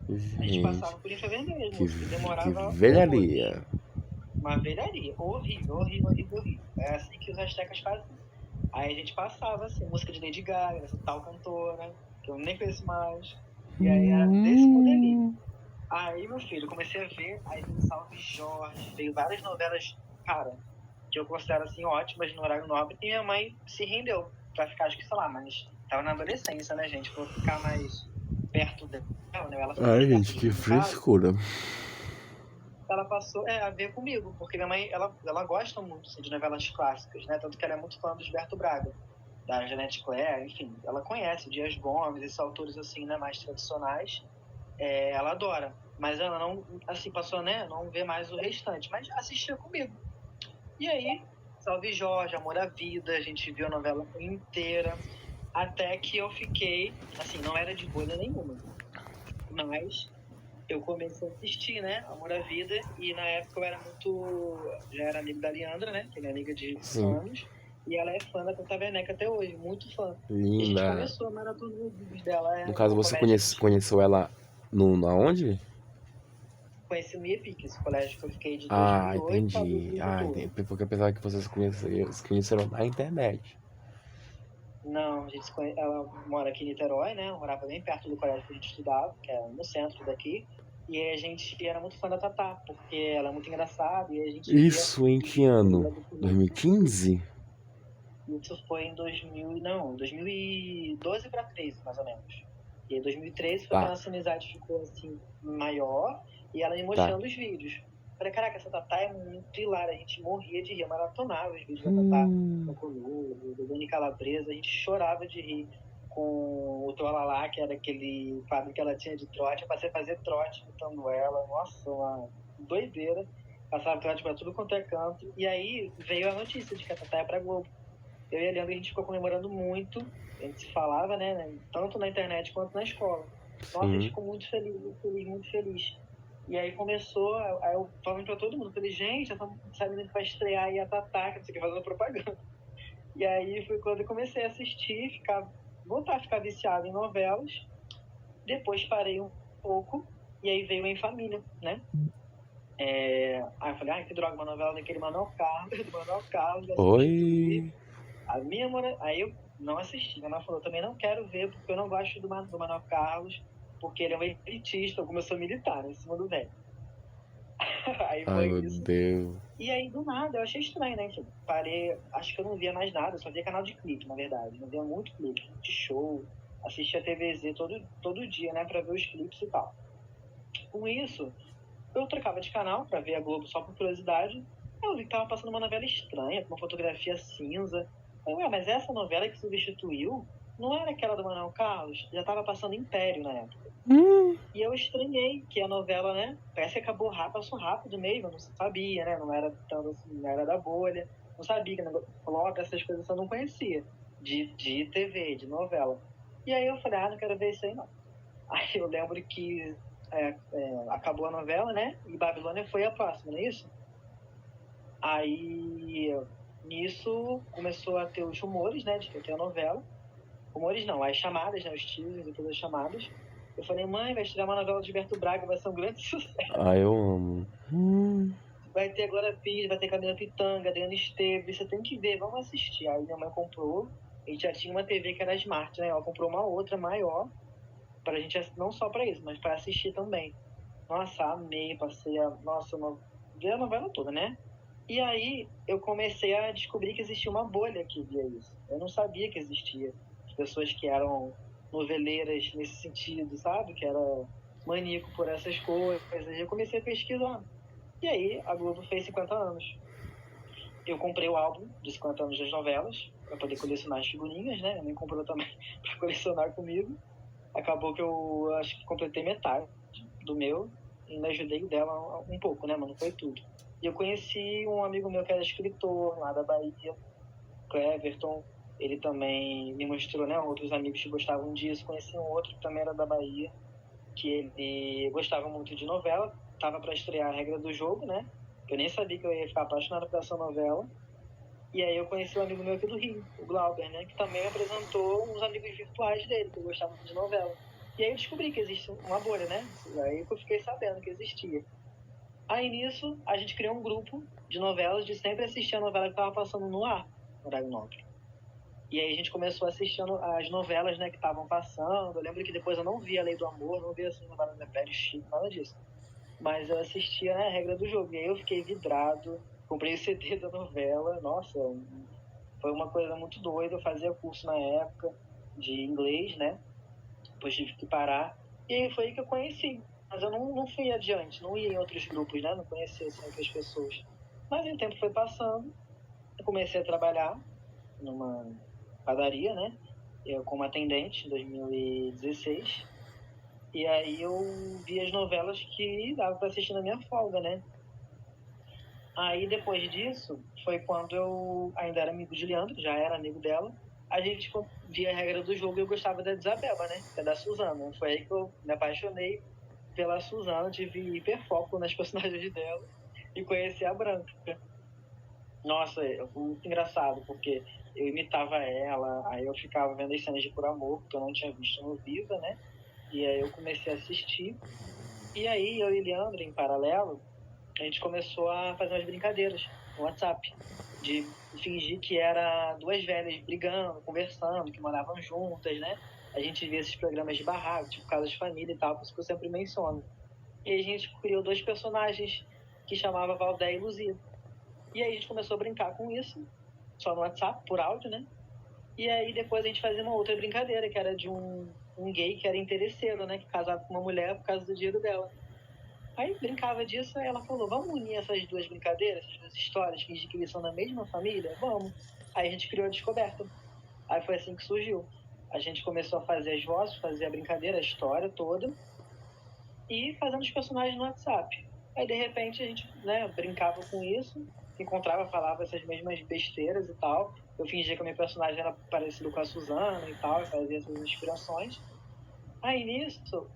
Speaker 2: A gente
Speaker 1: gente,
Speaker 2: passava por infravermelho,
Speaker 1: que,
Speaker 2: moço, que
Speaker 1: que
Speaker 2: demorava horrores.
Speaker 1: velharia.
Speaker 2: Uma velharia. Horrível, horrível, horrível, horrível. É assim que os hashtags faziam. Aí a gente passava, assim, música de Lady Gaga, essa tal cantora, que eu nem conheço mais. E aí era desse modelinho. Aí, meu filho, eu comecei a ver, aí veio Salve Jorge, veio várias novelas, cara, que eu considero, assim, ótimas no horário nobre, e minha mãe se rendeu pra ficar, acho que, sei lá, mas tava na adolescência, né, gente? Pra eu ficar mais perto dela, né? Ela fica
Speaker 1: Ai,
Speaker 2: mais perto
Speaker 1: gente,
Speaker 2: de
Speaker 1: que
Speaker 2: mim, no caso.
Speaker 1: frescura.
Speaker 2: Ela passou a ver comigo, porque minha mãe, ela gosta muito assim, de novelas clássicas, né? Tanto que ela é muito fã do Gilberto Braga, da Janete Claire, enfim, ela conhece o Dias Gomes, esses autores assim, né, mais tradicionais, ela adora. Mas ela não, assim, passou, né, não vê mais o restante, mas assistia comigo. E aí, Salve Jorge, Amor à Vida, a gente viu a novela inteira, até que eu fiquei, assim, não era de bolha nenhuma, mas eu comecei a assistir, né, Amor à Vida, e na época eu era muito, já era amigo da Leandra, né, que é minha amiga de
Speaker 1: Sim,
Speaker 2: anos, e ela é fã da Tata Werneck até hoje, muito fã. E a gente
Speaker 1: linda.
Speaker 2: começou a maratona os vídeos dela,
Speaker 1: No caso,
Speaker 2: uma
Speaker 1: você
Speaker 2: comédia
Speaker 1: conheceu ela no aonde?
Speaker 2: conheci no IEPIC, esse colégio que eu fiquei de
Speaker 1: Ah,
Speaker 2: 2008 a
Speaker 1: entendi. Ah,
Speaker 2: 2012.
Speaker 1: entendi. Porque eu pensava que vocês se conheceram na internet.
Speaker 2: Não, ela mora aqui em Niterói, né? Eu morava bem perto do colégio que a gente estudava, que é no centro daqui. E a gente era muito fã da Tatá, porque ela é muito engraçada e a gente via
Speaker 1: Isso em
Speaker 2: os
Speaker 1: que
Speaker 2: vídeos
Speaker 1: ano?
Speaker 2: dela do começo ao fim.
Speaker 1: 2015?
Speaker 2: Isso foi em 2000, não, 2012 para 13, mais ou menos. E aí 2013 foi que a
Speaker 1: Tá,
Speaker 2: nossa amizade ficou assim maior e ela me
Speaker 1: tá.
Speaker 2: mostrando os vídeos. Falei, caraca, essa Tatá é muito hilária, a gente morria de rir, eu maratonava os vídeos da Tatá no
Speaker 1: Hum,
Speaker 2: Coluna, do Dani Calabresa, a gente chorava de rir com o Trolalá, que era aquele quadro que ela tinha de trote. Eu passei a fazer trote imitando ela, nossa, uma doideira. Passava trote pra tudo quanto é canto. E aí veio a notícia de que a Tatá ia pra Globo. Eu e a Leandro, a gente ficou comemorando muito. A gente se falava, né? Tanto na internet quanto na escola. Nossa, a gente
Speaker 1: sim.
Speaker 2: ficou muito feliz, muito feliz, muito feliz. E aí começou, aí eu falando pra todo mundo, falei, gente, essa sabendo que vai estrear aí a Tatá, que não sei o que, fazendo propaganda. E aí foi quando eu comecei a assistir, voltar a ficar viciado em novelas. Depois parei um pouco, e aí veio Em Família, né? Aí eu falei, ai, que droga, uma novela daquele Manuel Carlos, do Manuel Carlos, vai substituir
Speaker 1: Oi.
Speaker 2: a minha Aí eu não assisti. Minha mãe falou, também não quero ver, porque eu não gosto do Manuel Carlos, porque ele é um elitista, como eu sou militar, né, em cima do velho. Aí
Speaker 1: Ai,
Speaker 2: foi
Speaker 1: meu
Speaker 2: isso.
Speaker 1: Deus.
Speaker 2: E aí, do nada, eu achei estranho, né? Tipo, parei, acho que eu não via mais nada, eu só via canal de clipe, na verdade. Não via muito clipe, de show, assistia TVZ todo dia, né, pra ver os clipes e tal. Com isso, eu trocava de canal pra ver a Globo só por curiosidade. Aí eu vi que tava passando uma novela estranha, com uma fotografia cinza. Eu, ué, mas essa novela que substituiu não era aquela do Manuel Carlos? Já tava passando Império na época. E eu estranhei que a novela, né, parece que acabou rápido, passou rápido mesmo, eu não sabia, né, não era tanto assim, não era da bolha, não sabia que Globo, essas coisas eu não conhecia, de TV, de novela. E aí eu falei, não quero ver isso aí não. Aí eu lembro que acabou a novela, né, e Babilônia foi a próxima, não é isso? Aí, nisso, começou a ter os rumores, né, de que ia ter a novela. Rumores não, as chamadas, né, os teasers e todas as chamadas. Eu falei, mãe, vai estrear uma novela de Gilberto Braga, vai ser um grande sucesso.
Speaker 1: Ah, eu amo.
Speaker 2: Vai ter agora Pires, vai ter Camila Pitanga, Adriana Esteves, você tem que ver, vamos assistir. Aí minha mãe comprou, a gente já tinha uma TV que era Smart, né? Ela comprou uma outra maior, pra gente, não só pra isso, mas pra assistir também. Nossa, amei, passei a. Nossa, vi a novela toda, né? E aí eu comecei a descobrir que existia uma bolha que via isso. Eu não sabia que existia. As pessoas que eram noveleiras nesse sentido, sabe? Que era maníaco por essas coisas. Eu comecei a pesquisar. E aí a Globo fez 50 anos. Eu comprei o álbum de 50 anos das novelas para poder colecionar as figurinhas, né? Minha mãe comprou também para colecionar comigo. Acabou que eu acho que completei metade do meu e ainda ajudei dela um pouco, né? Mas não foi tudo. E eu conheci um amigo meu que era escritor lá da Bahia, Cleverton. Ele também me mostrou, né? Outros amigos que gostavam disso. Conheci um outro que também era da Bahia, que ele gostava muito de novela. Tava para estrear A Regra do Jogo, né? Eu nem sabia que eu ia ficar apaixonado por essa novela. E aí eu conheci um amigo meu aqui do Rio, o Glauber, né? Que também me apresentou uns amigos virtuais dele, que gostavam de novela. E aí eu descobri que existe uma bolha, né? E aí eu fiquei sabendo que existia. Aí nisso, a gente criou um grupo de novelas, de sempre assistir a novela que estava passando no ar, no horário nobre. E aí a gente começou assistindo as novelas, né, que estavam passando. Eu lembro que depois eu não via A Lei do Amor, não via assim, novela da Pérez Chico, nada disso. Mas eu assistia, né, a Regra do Jogo. E aí eu fiquei vidrado, comprei o CD da novela. Nossa, foi uma coisa muito doida. Eu fazia curso na época de inglês, né? Depois tive que parar. E aí foi aí que eu conheci. Mas eu não fui adiante, não ia em outros grupos, né? Não conhecia assim, outras pessoas. Mas o tempo foi passando. Eu comecei a trabalhar numa padaria, né? Eu como atendente em 2016. E aí eu vi as novelas que dava para assistir na minha folga, né? Aí depois disso, foi quando eu ainda era amigo de Leandro, já era amigo dela. A gente via a Regra do Jogo e eu gostava da Isabela, né? Que é da Suzana. Foi aí que eu me apaixonei pela Suzana, tive hiperfoco nas personagens dela e conheci a Branca. Nossa, foi muito engraçado, porque eu imitava ela, aí eu ficava vendo as cenas de Por Amor, que eu não tinha visto no Viva, né? E aí eu comecei a assistir. E aí eu e Leandro, em paralelo, a gente começou a fazer umas brincadeiras no WhatsApp, de fingir que era duas velhas brigando, conversando, que moravam juntas, né? A gente via esses programas de barraco, tipo Casa de Família e tal, por isso que eu sempre menciono. E aí a gente criou dois personagens que chamava Valdé e Luzia. E aí a gente começou a brincar com isso, só no WhatsApp, por áudio, né? E aí depois a gente fazia uma outra brincadeira, que era de um gay que era interesseiro, né? Que casava com uma mulher por causa do dinheiro dela. Aí brincava disso, aí ela falou, vamos unir essas duas brincadeiras, essas duas histórias, fingir que eles são da mesma família? Vamos. Aí a gente criou a Descoberta. Aí foi assim que surgiu. A gente começou a fazer as vozes, fazer a brincadeira, a história toda, e fazendo os personagens no WhatsApp. Aí de repente a gente, né, brincava com isso, encontrava, falava essas mesmas besteiras e tal. Eu fingia que o meu personagem era parecido com a Suzana e tal, e fazia essas inspirações. Aí nisso,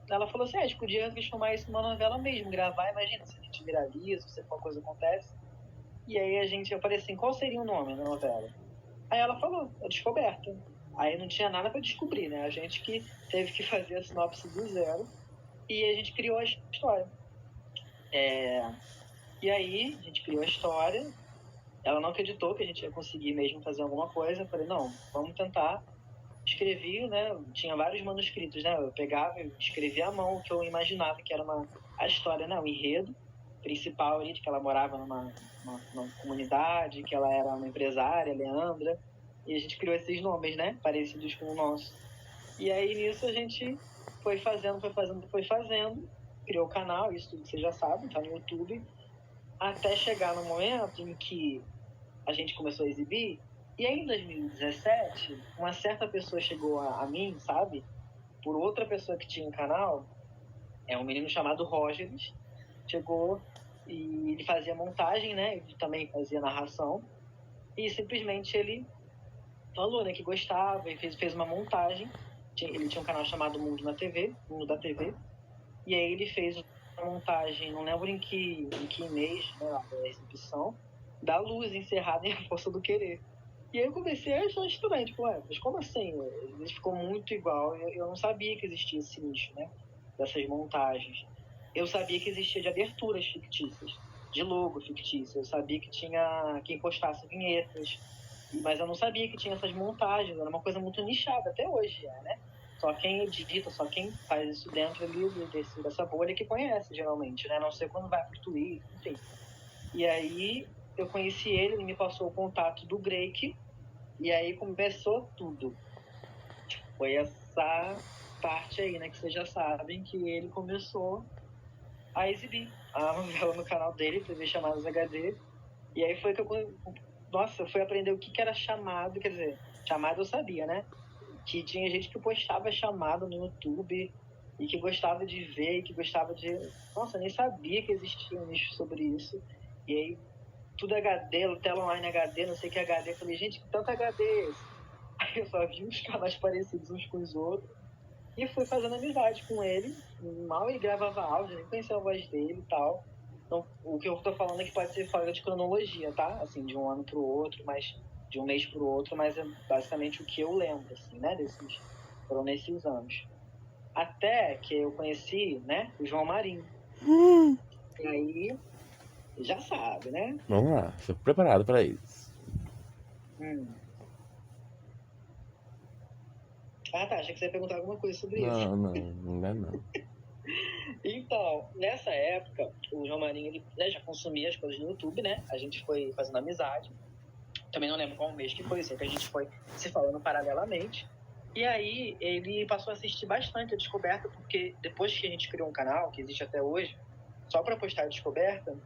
Speaker 2: ela falou assim, a gente podia transformar isso numa novela mesmo, gravar, imagina, se a gente viraliza, se alguma coisa acontece. E aí eu falei assim, qual seria o nome da novela? Aí ela falou, A Descoberta. Aí não tinha nada para descobrir, né? A gente que teve que fazer a sinopse do zero e a gente criou a história. E aí a gente criou a história, ela não acreditou que a gente ia conseguir mesmo fazer alguma coisa. Eu falei, não, vamos tentar. Escrevi, né? Tinha vários manuscritos, né? Eu pegava e escrevia à mão o que eu imaginava que era a história, né? O enredo principal ali, de que ela morava numa comunidade, que ela era uma empresária, Leandra, e a gente criou esses nomes, né? Parecidos com o nosso. E aí nisso a gente foi fazendo, foi fazendo, foi fazendo, criou o canal, isso tudo que vocês já sabem, tá no YouTube, até chegar no momento em que a gente começou a exibir. E aí, em 2017, uma certa pessoa chegou a mim, sabe? Por outra pessoa que tinha um canal, um menino chamado Rogers, chegou e ele fazia montagem, né? Ele também fazia narração. E simplesmente ele falou, né, que gostava e fez uma montagem. Ele tinha um canal chamado Mundo na TV, Mundo da TV. E aí ele fez uma montagem, não lembro em que mês, né, da exibição, da Luz encerrada em A Força do Querer. E aí eu comecei a achar estranho, tipo, mas como assim? Ele ficou muito igual. Eu não sabia que existia esse nicho, né, dessas montagens. Eu sabia que existia de aberturas fictícias, de logo fictício. Eu sabia que tinha quem postasse vinhetas, mas eu não sabia que tinha essas montagens. Era uma coisa muito nichada, até hoje, né? Só quem edita, só quem faz isso dentro ali dessa bolha que conhece, geralmente, né? Não sei quando vai pro Twitter, enfim. E aí eu conheci ele me passou o contato do Drake, e aí começou tudo. Foi essa parte aí, né, que vocês já sabem, que ele começou a exibir a novela no canal dele, TV Chamadas HD, e aí foi que eu fui aprender o que era chamado, quer dizer, chamado eu sabia, né? Que tinha gente que postava chamado no YouTube e que gostava de ver, e que gostava de... Nossa, eu nem sabia que existia um nicho sobre isso. E aí, tudo HD, tela online HD, não sei o que HD. Eu falei, gente, que tanto HD é esse? Aí eu só vi uns canais parecidos uns com os outros. E fui fazendo amizade com ele. Mal ele gravava áudio, nem conhecia a voz dele e tal. Então, o que eu tô falando é que pode ser fora de cronologia, tá? Assim, de um ano pro outro, mas de um mês pro outro, mas é basicamente o que eu lembro, assim, né? Foram nesses anos. Até que eu conheci, né, o João Marinho. E aí, já sabe, né?
Speaker 1: Vamos lá, estou preparado para isso.
Speaker 2: Ah, tá. Achei que você ia perguntar alguma coisa sobre isso.
Speaker 1: Não é não.
Speaker 2: Então, nessa época, o João Marinho, ele, né, já consumia as coisas no YouTube, né? A gente foi fazendo amizade. Também não lembro qual mês que foi, sei que a gente foi se falando paralelamente. E aí, ele passou a assistir bastante a Descoberta, porque depois que a gente criou um canal, que existe até hoje, só para postar a Descoberta,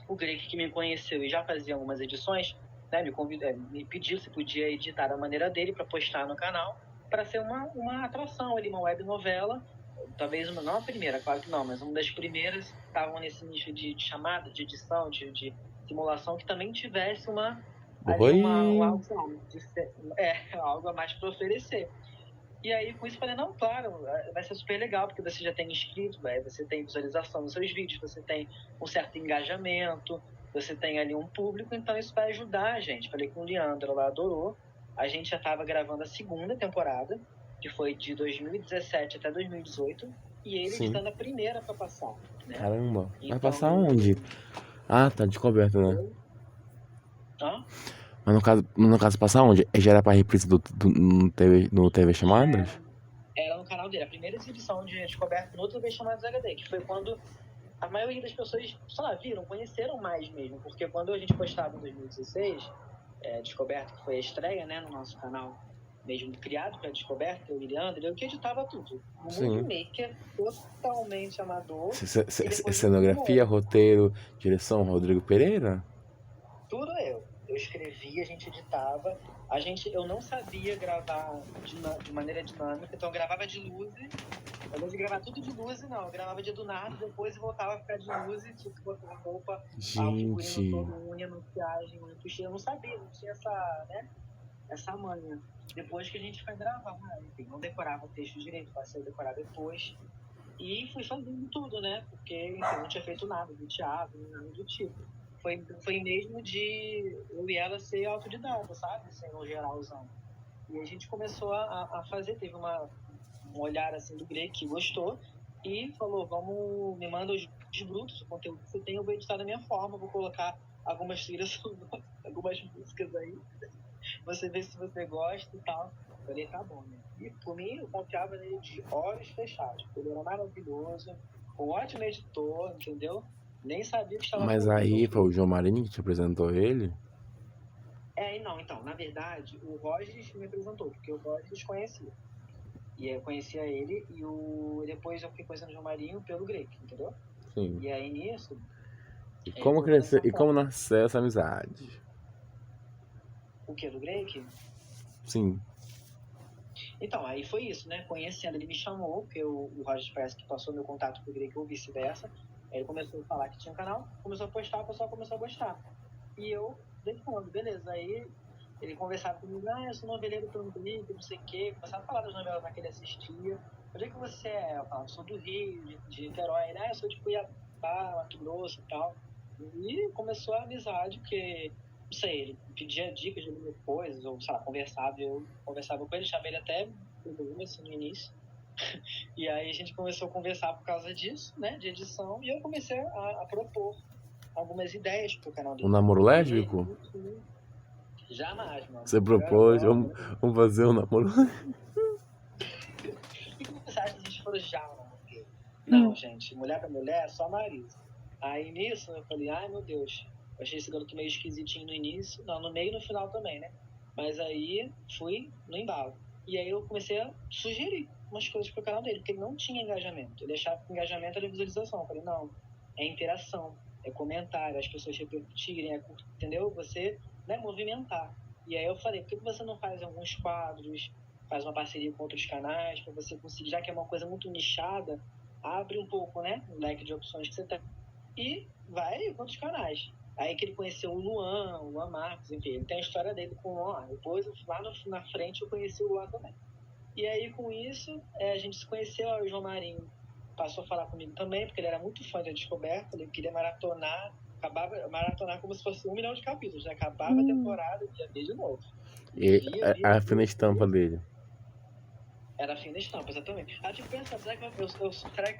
Speaker 2: o Greg, que me conheceu e já fazia algumas edições, né, me pediu se podia editar da maneira dele para postar no canal, para ser uma atração ali, uma web novela. Talvez não a primeira, claro que não, mas uma das primeiras que estavam nesse nicho de chamada, de edição, de simulação, que também tivesse algo a mais para oferecer. E aí, com isso, eu falei, não, claro, vai ser super legal, porque você já tem inscrito, você tem visualização nos seus vídeos, você tem um certo engajamento, você tem ali um público, então isso vai ajudar a gente. Falei com o Leandro, ela adorou. A gente já estava gravando a segunda temporada, que foi de 2017 até 2018, e ele editando a primeira para passar. Né?
Speaker 1: Caramba,
Speaker 2: então,
Speaker 1: vai passar onde? Ah, tá Descoberta, né? Mas no caso passar onde? Já era pra reprise no TV Chamadas?
Speaker 2: Era no canal dele. A primeira exibição de Descoberta no TV Chamadas HD, que foi quando a maioria das pessoas, sei lá, viram, conheceram mais mesmo. Porque quando a gente postava em 2016, Descoberta, que foi a estreia, né, no nosso canal, mesmo criado para Descoberta, eu e o Leandro, eu que editava tudo. Um movie maker totalmente amador.
Speaker 1: Cenografia, roteiro, direção, Rodrigo Pereira?
Speaker 2: Tudo eu. Eu escrevia, a gente editava. Eu não sabia gravar de maneira dinâmica, então eu gravava de luzes. Ao invés de gravar tudo de luzes, não. Eu gravava de do nada, depois voltava a ficar de luzes, tinha que botar a roupa, a figurino todo, unha, maquiagem, eu não sabia, não tinha essa manha. Depois que a gente foi gravar, enfim, não decorava o texto direito, passei a decorar depois. E fui fazendo tudo, né? Porque, enfim, não tinha feito nada do teatro, nada do tipo. Foi mesmo de eu e ela ser autodidata, sabe? Sendo geralzão. E a gente começou a fazer, teve um olhar assim do Greg que gostou e falou, me manda os brutos, o conteúdo que você tem, eu vou editar da minha forma, vou colocar algumas trilhas, algumas músicas aí, você vê se você gosta e tal. Eu falei, tá bom, né? E por mim, eu confiava nele de olhos fechados, porque ele era maravilhoso, um ótimo editor, entendeu? Nem sabia o que estava
Speaker 1: fazendo. Mas aí foi o João Marinho que te apresentou ele?
Speaker 2: Não, então, na verdade, o Rogers me apresentou, porque o Rogers conhecia. E aí eu conhecia ele e depois eu fiquei conhecendo o João Marinho pelo Greco, entendeu?
Speaker 1: Sim.
Speaker 2: E aí nisso,
Speaker 1: E
Speaker 2: ele
Speaker 1: como
Speaker 2: colocou
Speaker 1: crescer,
Speaker 2: dessa
Speaker 1: e como
Speaker 2: forma.
Speaker 1: nasceu essa amizade?
Speaker 2: O que? Do Greco?
Speaker 1: Sim.
Speaker 2: Então, aí foi isso, né? Conhecendo, ele me chamou, porque o Roger parece que passou meu contato pro Greco ou vice-versa. Aí ele começou a falar que tinha um canal, começou a postar, o pessoal começou a gostar. E eu deixando, beleza. Aí ele conversava comigo, eu sou noveleiro pelo Greco, não sei o quê. Começava a falar das novelas lá que ele assistia. Onde é que você é? Eu falava, sou do Rio, de Niterói. Ele, eu sou de Cuiabá, Mato Grosso e tal. E começou a amizade, porque não sei, ele pedia dicas de algumas coisas, ou, sei lá, conversava, eu conversava com ele, chamei ele até assim, no início. E aí a gente começou a conversar por causa disso, né, de edição, e eu comecei a propor algumas ideias pro canal
Speaker 1: Um
Speaker 2: dele.
Speaker 1: namoro
Speaker 2: E
Speaker 1: lésbico?
Speaker 2: ele, jamais, mano.
Speaker 1: Você propôs, vamos fazer um namoro.
Speaker 2: O que você acha se a gente for já um namoro gay? Não, gente, mulher pra mulher, só marido. Aí nisso eu falei, ai meu Deus, eu achei esse garoto meio esquisitinho no início, não, no meio e no final também, né? Mas aí fui no embalo. E aí eu comecei a sugerir umas coisas pro canal dele, porque ele não tinha engajamento. Ele achava que engajamento era visualização. Eu falei, não, é interação, é comentário, as pessoas repercutirem, entendeu? Você, né, movimentar. E aí eu falei, por que você não faz alguns quadros, faz uma parceria com outros canais, para você conseguir, já que é uma coisa muito nichada, abre um pouco, né, o leque de opções que você tem e vai com outros canais. Aí que ele conheceu o Luan Marcos, enfim, ele tem a história dele com o Luan. Depois, lá na frente, eu conheci o Luan também. E aí, com isso, a gente se conheceu, o João Marinho passou a falar comigo também, porque ele era muito fã da Descoberta, ele queria maratonar como se fosse 1 milhão de capítulos, né? Acabava a temporada e ia ver de novo.
Speaker 1: E
Speaker 2: Via.
Speaker 1: a fina estampa dele.
Speaker 2: Era fina estampa, exatamente. Aí tipo, pensa, será que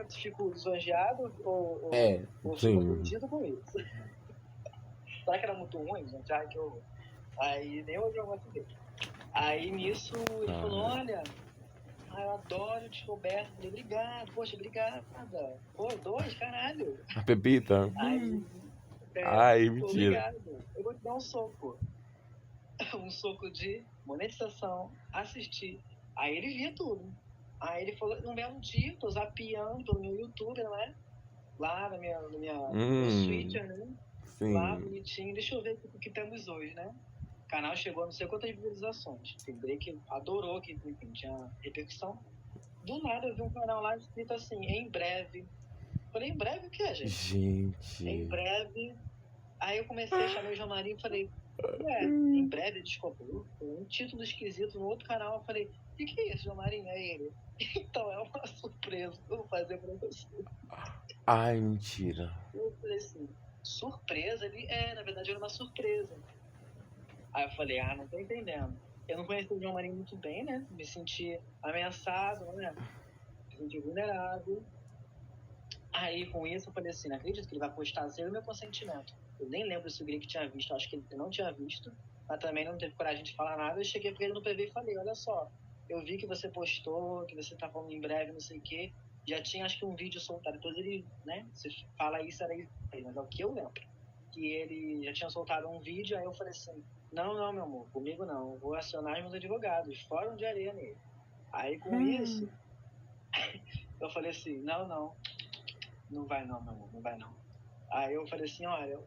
Speaker 2: eu fico lisonjeado ou fico
Speaker 1: Sim.
Speaker 2: ofendido com isso? Será que era muito ruim, gente? Ai, que horror. Aí nem eu jogo dele. Aí nisso ele falou, olha, eu adoro Descoberta. Eu falei, obrigado, poxa, obrigada. Pô, 2, caralho.
Speaker 1: A Pepita?
Speaker 2: Aí,
Speaker 1: Ai,
Speaker 2: pô,
Speaker 1: mentira.
Speaker 2: obrigado. Eu vou te dar um soco. Um soco de monetização, assistir. Aí ele via tudo. Aí ele falou, num belo dia, tô zapeando pelo meu YouTube, não é? Lá no meu Twitter, né? Lá,
Speaker 1: Sim.
Speaker 2: bonitinho. Deixa eu ver o que temos hoje, né? O canal chegou a não sei quantas visualizações. Lembrei que adorou, que enfim, tinha repercussão. Do nada eu vi um canal lá escrito assim, em breve. Falei, em breve o que, gente? Em
Speaker 1: Gente.
Speaker 2: breve. Aí eu comecei a chamar o João Marinho e falei, em breve descobriu um título esquisito no outro canal. Eu falei, o que é isso, João Marinho? É ele. Então é uma surpresa que eu vou fazer pra você.
Speaker 1: Ai, mentira.
Speaker 2: Eu falei assim, surpresa? Ele, na verdade era uma surpresa. Aí eu falei, não tô entendendo. Eu não conheci o João Marinho muito bem, né? Me senti ameaçado, né? Me senti vulnerável. Aí, com isso, eu falei assim, não acredito que ele vai postar sem o meu consentimento. Eu nem lembro se o Greg tinha visto, acho que ele não tinha visto, mas também não teve coragem de falar nada. Eu cheguei pra ele no PV e falei, olha só, eu vi que você postou, que você tá falando em breve, não sei o quê. Já tinha, acho que um vídeo soltado. Depois ele, né, se fala isso, era isso aí, mas é o que eu lembro. Que ele já tinha soltado um vídeo, aí eu falei assim, não, meu amor, comigo não, vou acionar os meus advogados, fórum de areia nele. Aí, com isso, eu falei assim, não vai não, meu amor, não vai não. Aí eu falei assim, olha,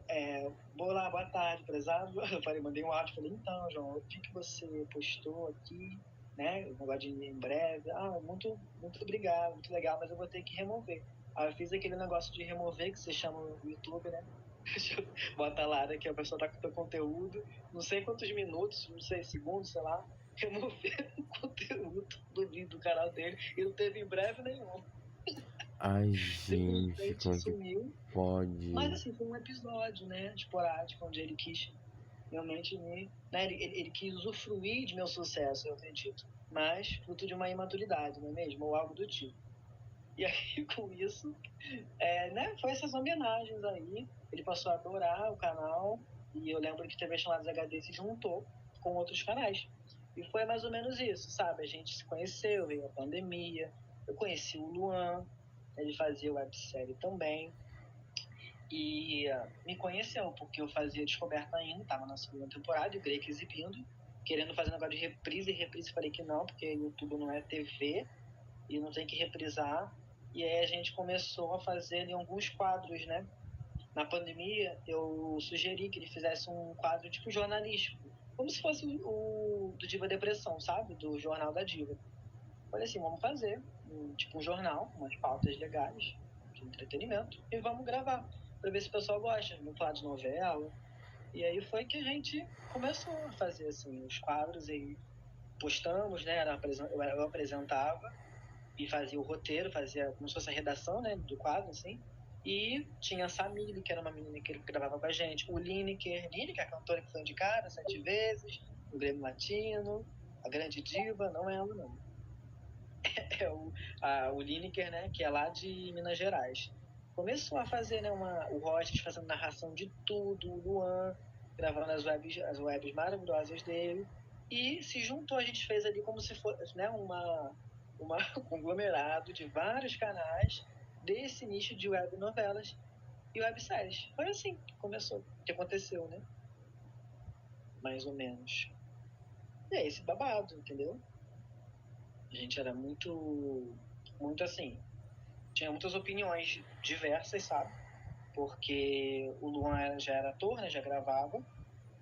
Speaker 2: vou lá, boa tarde, prezado. Eu falei, mandei um áudio, falei, então, João, eu vi que você postou aqui, né, o negócio de em breve. Muito, muito obrigado, muito legal, mas eu vou ter que remover. Aí eu fiz aquele negócio de remover, que você chama no YouTube, né? Bota lá, né, que a pessoa tá com o teu conteúdo, não sei quantos minutos, não sei, segundos, sei lá, remover o conteúdo do vídeo do canal dele e não teve em breve nenhum.
Speaker 1: Ai, gente,
Speaker 2: Simplesmente
Speaker 1: como é que
Speaker 2: sumiu. Mas
Speaker 1: pode?
Speaker 2: assim, foi um episódio, né, esporádico, onde ele quis realmente né, ele quis usufruir de meu sucesso, eu acredito. Mas fruto de uma imaturidade, não é mesmo? Ou algo do tipo. E aí, com isso, né, foi essas homenagens aí. Ele passou a adorar o canal. E eu lembro que TV Chamadas HD se juntou com outros canais. E foi mais ou menos isso, sabe? A gente se conheceu, veio a pandemia. Eu conheci o Luan, ele fazia websérie também. E me conheceu, porque eu fazia Descoberta ainda, estava na segunda temporada, e o Greg exibindo, querendo fazer negócio de reprise, falei que não, porque YouTube não é TV, e não tem que reprisar. E aí a gente começou a fazer ali alguns quadros, né? Na pandemia, eu sugeri que ele fizesse um quadro tipo jornalístico, como se fosse o do Diva Depressão, sabe? Do Jornal da Diva. Falei assim, vamos fazer tipo um jornal, umas pautas legais de entretenimento, e vamos gravar, para ver se o pessoal gosta, vamos falar de novela. E aí foi que a gente começou a fazer assim os quadros e postamos, né? Eu apresentava e fazia o roteiro, fazia como se fosse a redação, né, do quadro, assim. E tinha a Samile, que era uma menina que gravava com a gente. O Lineker, a cantora que foi indicada 7 vezes, no Grêmio Latino. A grande diva, não é ela, não. É o Lineker, né, que é lá de Minas Gerais. Começou a fazer, né, o Rostes fazendo narração de tudo, o Luan gravando as webs maravilhosas dele. E se juntou, a gente fez ali como se fosse, né, um conglomerado de vários canais desse nicho de web novelas e webséries. Foi assim que começou, que aconteceu, né? Mais ou menos. E é esse babado, entendeu? A gente era muito assim, tinha muitas opiniões diversas, sabe? Porque o Luan já era ator, né? Já gravava.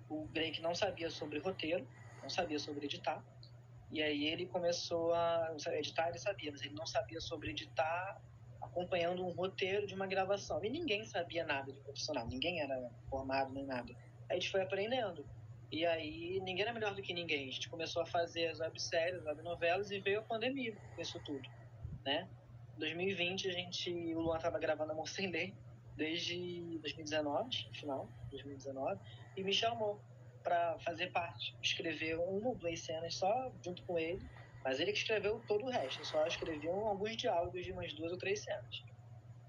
Speaker 2: O Drake não sabia sobre roteiro, não sabia sobre editar. E aí ele começou a editar, ele sabia, mas ele não sabia sobre editar acompanhando um roteiro de uma gravação. E ninguém sabia nada de profissional, ninguém era formado nem nada. Aí a gente foi aprendendo. E aí ninguém era melhor do que ninguém. A gente começou a fazer as webséries, as webnovelas e veio a pandemia com isso tudo, né? Em 2020 o Luan estava gravando Amor Sem Lei desde 2019, final de 2019, e me chamou para fazer parte, escrever uma ou duas cenas só junto com ele, mas ele que escreveu todo o resto, só escreveu alguns diálogos de umas 2 ou 3 cenas.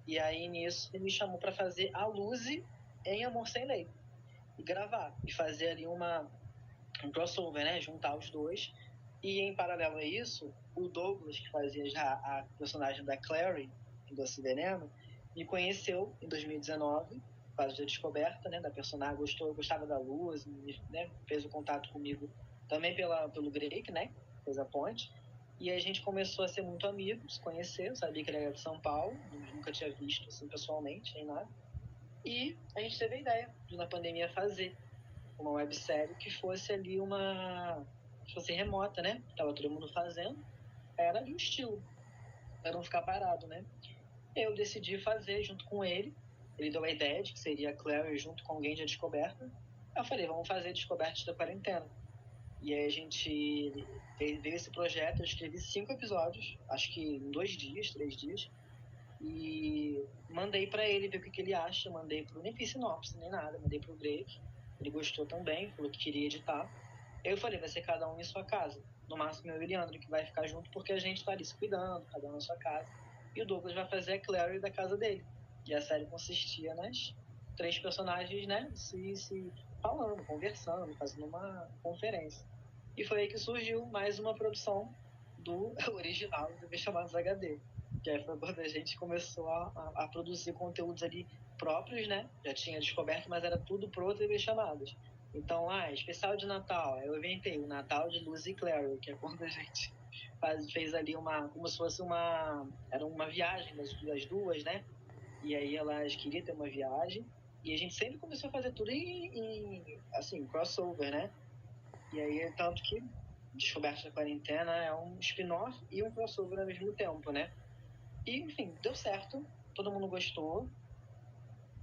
Speaker 2: E aí nisso ele me chamou para fazer a Luzi em Amor Sem Lei e gravar e fazer ali um crossover, né, juntar os dois. E em paralelo a isso, o Douglas, que fazia já a personagem da Clary em Doce Veneno, me conheceu em 2019, por causa da descoberta, né, da personagem, gostava da Luz, né, fez o contato comigo também pelo Greg, né, fez a ponte. E a gente começou a ser muito amigos, se conhecer, eu sabia que ele era de São Paulo, nunca tinha visto assim pessoalmente, nem nada. E a gente teve a ideia de, na pandemia, fazer uma websérie que fosse ali se fosse remota, né? Tava todo mundo fazendo. Era ali o estilo, para não ficar parado, né? Eu decidi fazer junto com ele. Ele deu a ideia de que seria a Clary junto com alguém de Descoberta. Eu falei, vamos fazer Descobertas da Quarentena. E aí a gente veio esse projeto, eu escrevi 5 episódios, acho que em 2 dias, 3 dias. E mandei para ele ver o que ele acha. Nem fiz sinopse, nem nada. Mandei pro Drake. Ele gostou também, falou que queria editar. Eu falei, vai ser cada um em sua casa. No máximo eu e o Leandro, que vai ficar junto, porque a gente tá ali se cuidando, cada um na sua casa. E o Douglas vai fazer a Clary da casa dele. E a série consistia nas 3 personagens, né, se falando, conversando, fazendo uma conferência. E foi aí que surgiu mais uma produção do original do Chamados HD. Que aí foi quando a gente começou a produzir conteúdos ali próprios, né? Já tinha descoberto, mas era tudo pro TV Chamadas. Então, especial de Natal. Eu inventei o Natal de Luz e Clary, que é quando a gente fez ali como se fosse era uma viagem das duas, né? E aí elas queriam ter uma viagem. E a gente sempre começou a fazer tudo assim, crossover, né? E aí, tanto que Descoberta da Quarentena é um spin-off e um crossover ao mesmo tempo, né? E, enfim, deu certo. Todo mundo gostou.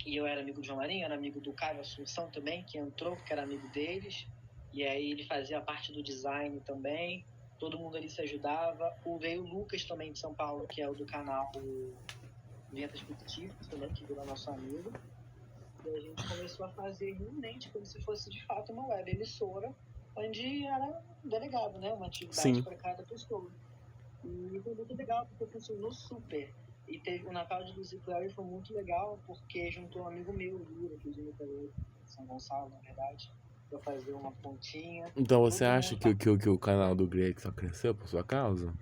Speaker 2: E eu era amigo do João Marinho, era amigo do Caio Assunção também, que entrou porque era amigo deles. E aí ele fazia parte do design também. Todo mundo ali se ajudava. Veio o Lucas também de São Paulo, que é o do canal Vinhetas Fictícias também, que virou nosso amigo. E a gente começou a fazer realmente como se fosse de fato uma web emissora, onde era delegado, né? Uma atividade
Speaker 1: Sim.
Speaker 2: para cada pessoa. E foi muito legal, porque funcionou super. E teve o Natal de Lucy Clary foi muito legal, porque juntou um amigo meu, Lira, que é de Niterói, São Gonçalo, na verdade, para fazer uma pontinha.
Speaker 1: Então você
Speaker 2: Todo
Speaker 1: acha
Speaker 2: mundo tá.
Speaker 1: que o canal do Greg só cresceu por sua causa?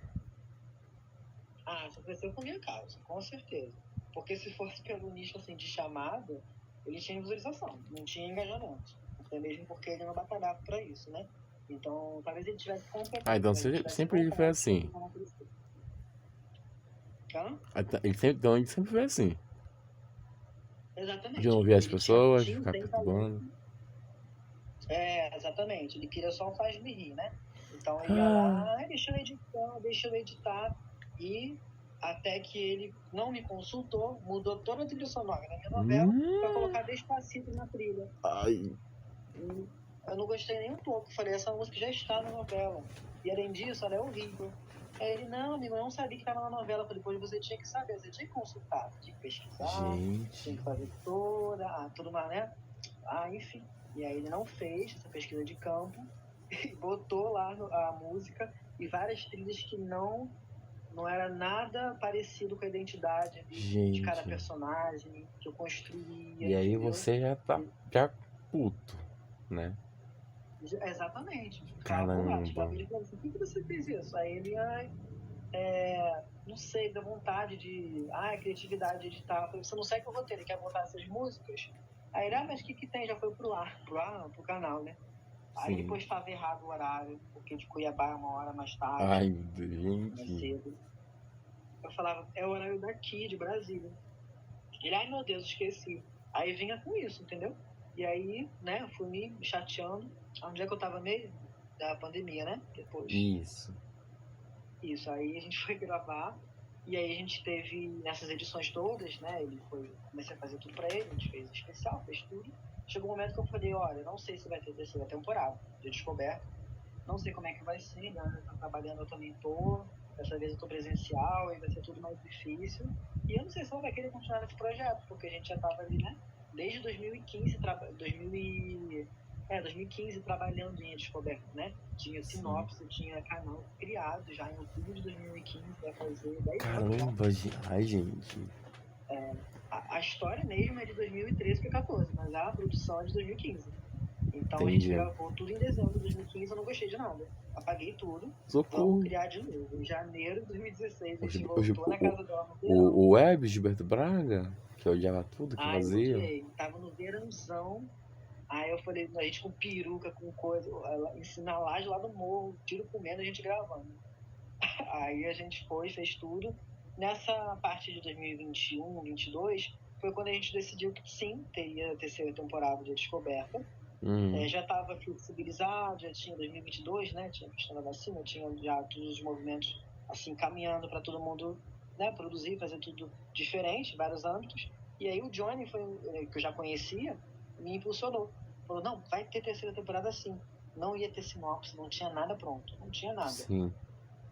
Speaker 2: Só cresceu por minha causa, com certeza. Porque se fosse pelo nicho assim, de chamada, ele tinha visualização, não tinha engajamento. Até mesmo porque ele não batalhava para isso, né? Então, talvez ele tivesse com
Speaker 1: Ah,
Speaker 2: certeza,
Speaker 1: então
Speaker 2: mas ele tivesse
Speaker 1: sempre ele foi
Speaker 2: voltado para
Speaker 1: assim.
Speaker 2: o canal crescer. Hã?
Speaker 1: Então ele sempre foi assim. De não
Speaker 2: Exatamente.
Speaker 1: ouvir as
Speaker 2: Ele
Speaker 1: pessoas,
Speaker 2: tinha,
Speaker 1: ficar
Speaker 2: tem talento.
Speaker 1: perturbando.
Speaker 2: Exatamente. Ele queria só o faz-me rir, né? Então ele ia
Speaker 1: Ah,
Speaker 2: lá, deixa eu editar. E até que ele não me consultou, mudou toda a trilha sonora da minha novela para
Speaker 1: hum,
Speaker 2: colocar Despacito na trilha.
Speaker 1: ai,
Speaker 2: E eu não gostei nem um pouco. Falei, essa música já está na novela. E além disso, ela é horrível. Aí ele, não, amigo, eu não sabia que estava na novela. Eu falei, pois você tinha que saber, você tinha que consultar, você tinha que pesquisar, tinha
Speaker 1: gente,
Speaker 2: que fazer tudo mais, né? Enfim. E aí ele não fez essa pesquisa de campo e botou lá a música e várias trilhas que não era nada parecido com a identidade ali de cada
Speaker 1: gente.
Speaker 2: personagem que eu construía,
Speaker 1: E aí
Speaker 2: entendeu?
Speaker 1: você já tá já puto, né?
Speaker 2: Exatamente. Ficava bolado.
Speaker 1: Caramba.
Speaker 2: Chegava ele e falava assim, por que você fez isso? Aí ele, não sei, dá vontade de. Criatividade de editar. Eu falei, você não segue o roteiro, ele quer botar essas músicas? Aí ele, mas o que tem? Já foi pro ar. Pro ar, não, pro canal, né? Aí ele
Speaker 1: Sim.
Speaker 2: postava errado o horário, porque de Cuiabá é 1 hora mais
Speaker 1: Ai,
Speaker 2: tarde, mais
Speaker 1: gente.
Speaker 2: cedo. Eu falava, é o horário daqui, de Brasília. Ele, ai meu Deus, esqueci. Aí vinha com isso, entendeu? E aí, né, eu fui me chateando. Onde é que eu tava mesmo? Da pandemia, né? Depois.
Speaker 1: Isso.
Speaker 2: Isso, aí a gente foi gravar. E aí a gente teve, nessas edições todas, né? Comecei a fazer tudo pra ele, a gente fez especial, fez tudo. Chegou um momento que eu falei, olha, não sei se vai ter terceira temporada de Descoberta. Não sei como é que vai ser, né? Eu tô trabalhando, eu também tô. Dessa vez eu tô presencial e vai ser tudo mais difícil. E eu não sei se ela vai querer continuar nesse projeto, porque a gente já tava ali, né? Desde 2015 trabalhando em Descoberta, né? Tinha
Speaker 1: Sim.
Speaker 2: sinopse, tinha canal criado já em outubro de 2015, vai fazer 10 anos já.
Speaker 1: Caramba, ai, gente.
Speaker 2: A história mesmo é de 2013 para 2014, mas a produção é de 2015. Então a gente
Speaker 1: Entendi.
Speaker 2: gravou tudo em dezembro de 2015, eu não gostei de nada. Apaguei tudo, vamos
Speaker 1: Socorro.
Speaker 2: criar de novo. Em janeiro de 2016 a gente
Speaker 1: Hoje,
Speaker 2: voltou na
Speaker 1: o,
Speaker 2: casa dela no verão.
Speaker 1: o Web, Gilberto Braga, que odiava tudo que
Speaker 2: Eu
Speaker 1: fazia.
Speaker 2: odiei. Tava no verãozão. Aí eu falei, a gente com peruca, com coisa, ela ensina lá de lá do morro, tiro comendo, a gente gravando. Aí a gente fez tudo. Nessa parte de 2021, 2022, foi quando a gente decidiu que sim, teria a terceira temporada de Descoberta. Já estava flexibilizado, já tinha 2022, né? Tinha a questão da vacina, tinha já todos os movimentos assim caminhando para todo mundo, né? Produzir, fazer tudo diferente, vários âmbitos. E aí o Johnny que eu já conhecia, me impulsionou. Falou, não, vai ter terceira temporada sim. Não ia ter sinopse, não tinha nada pronto, não tinha nada.
Speaker 1: Sim.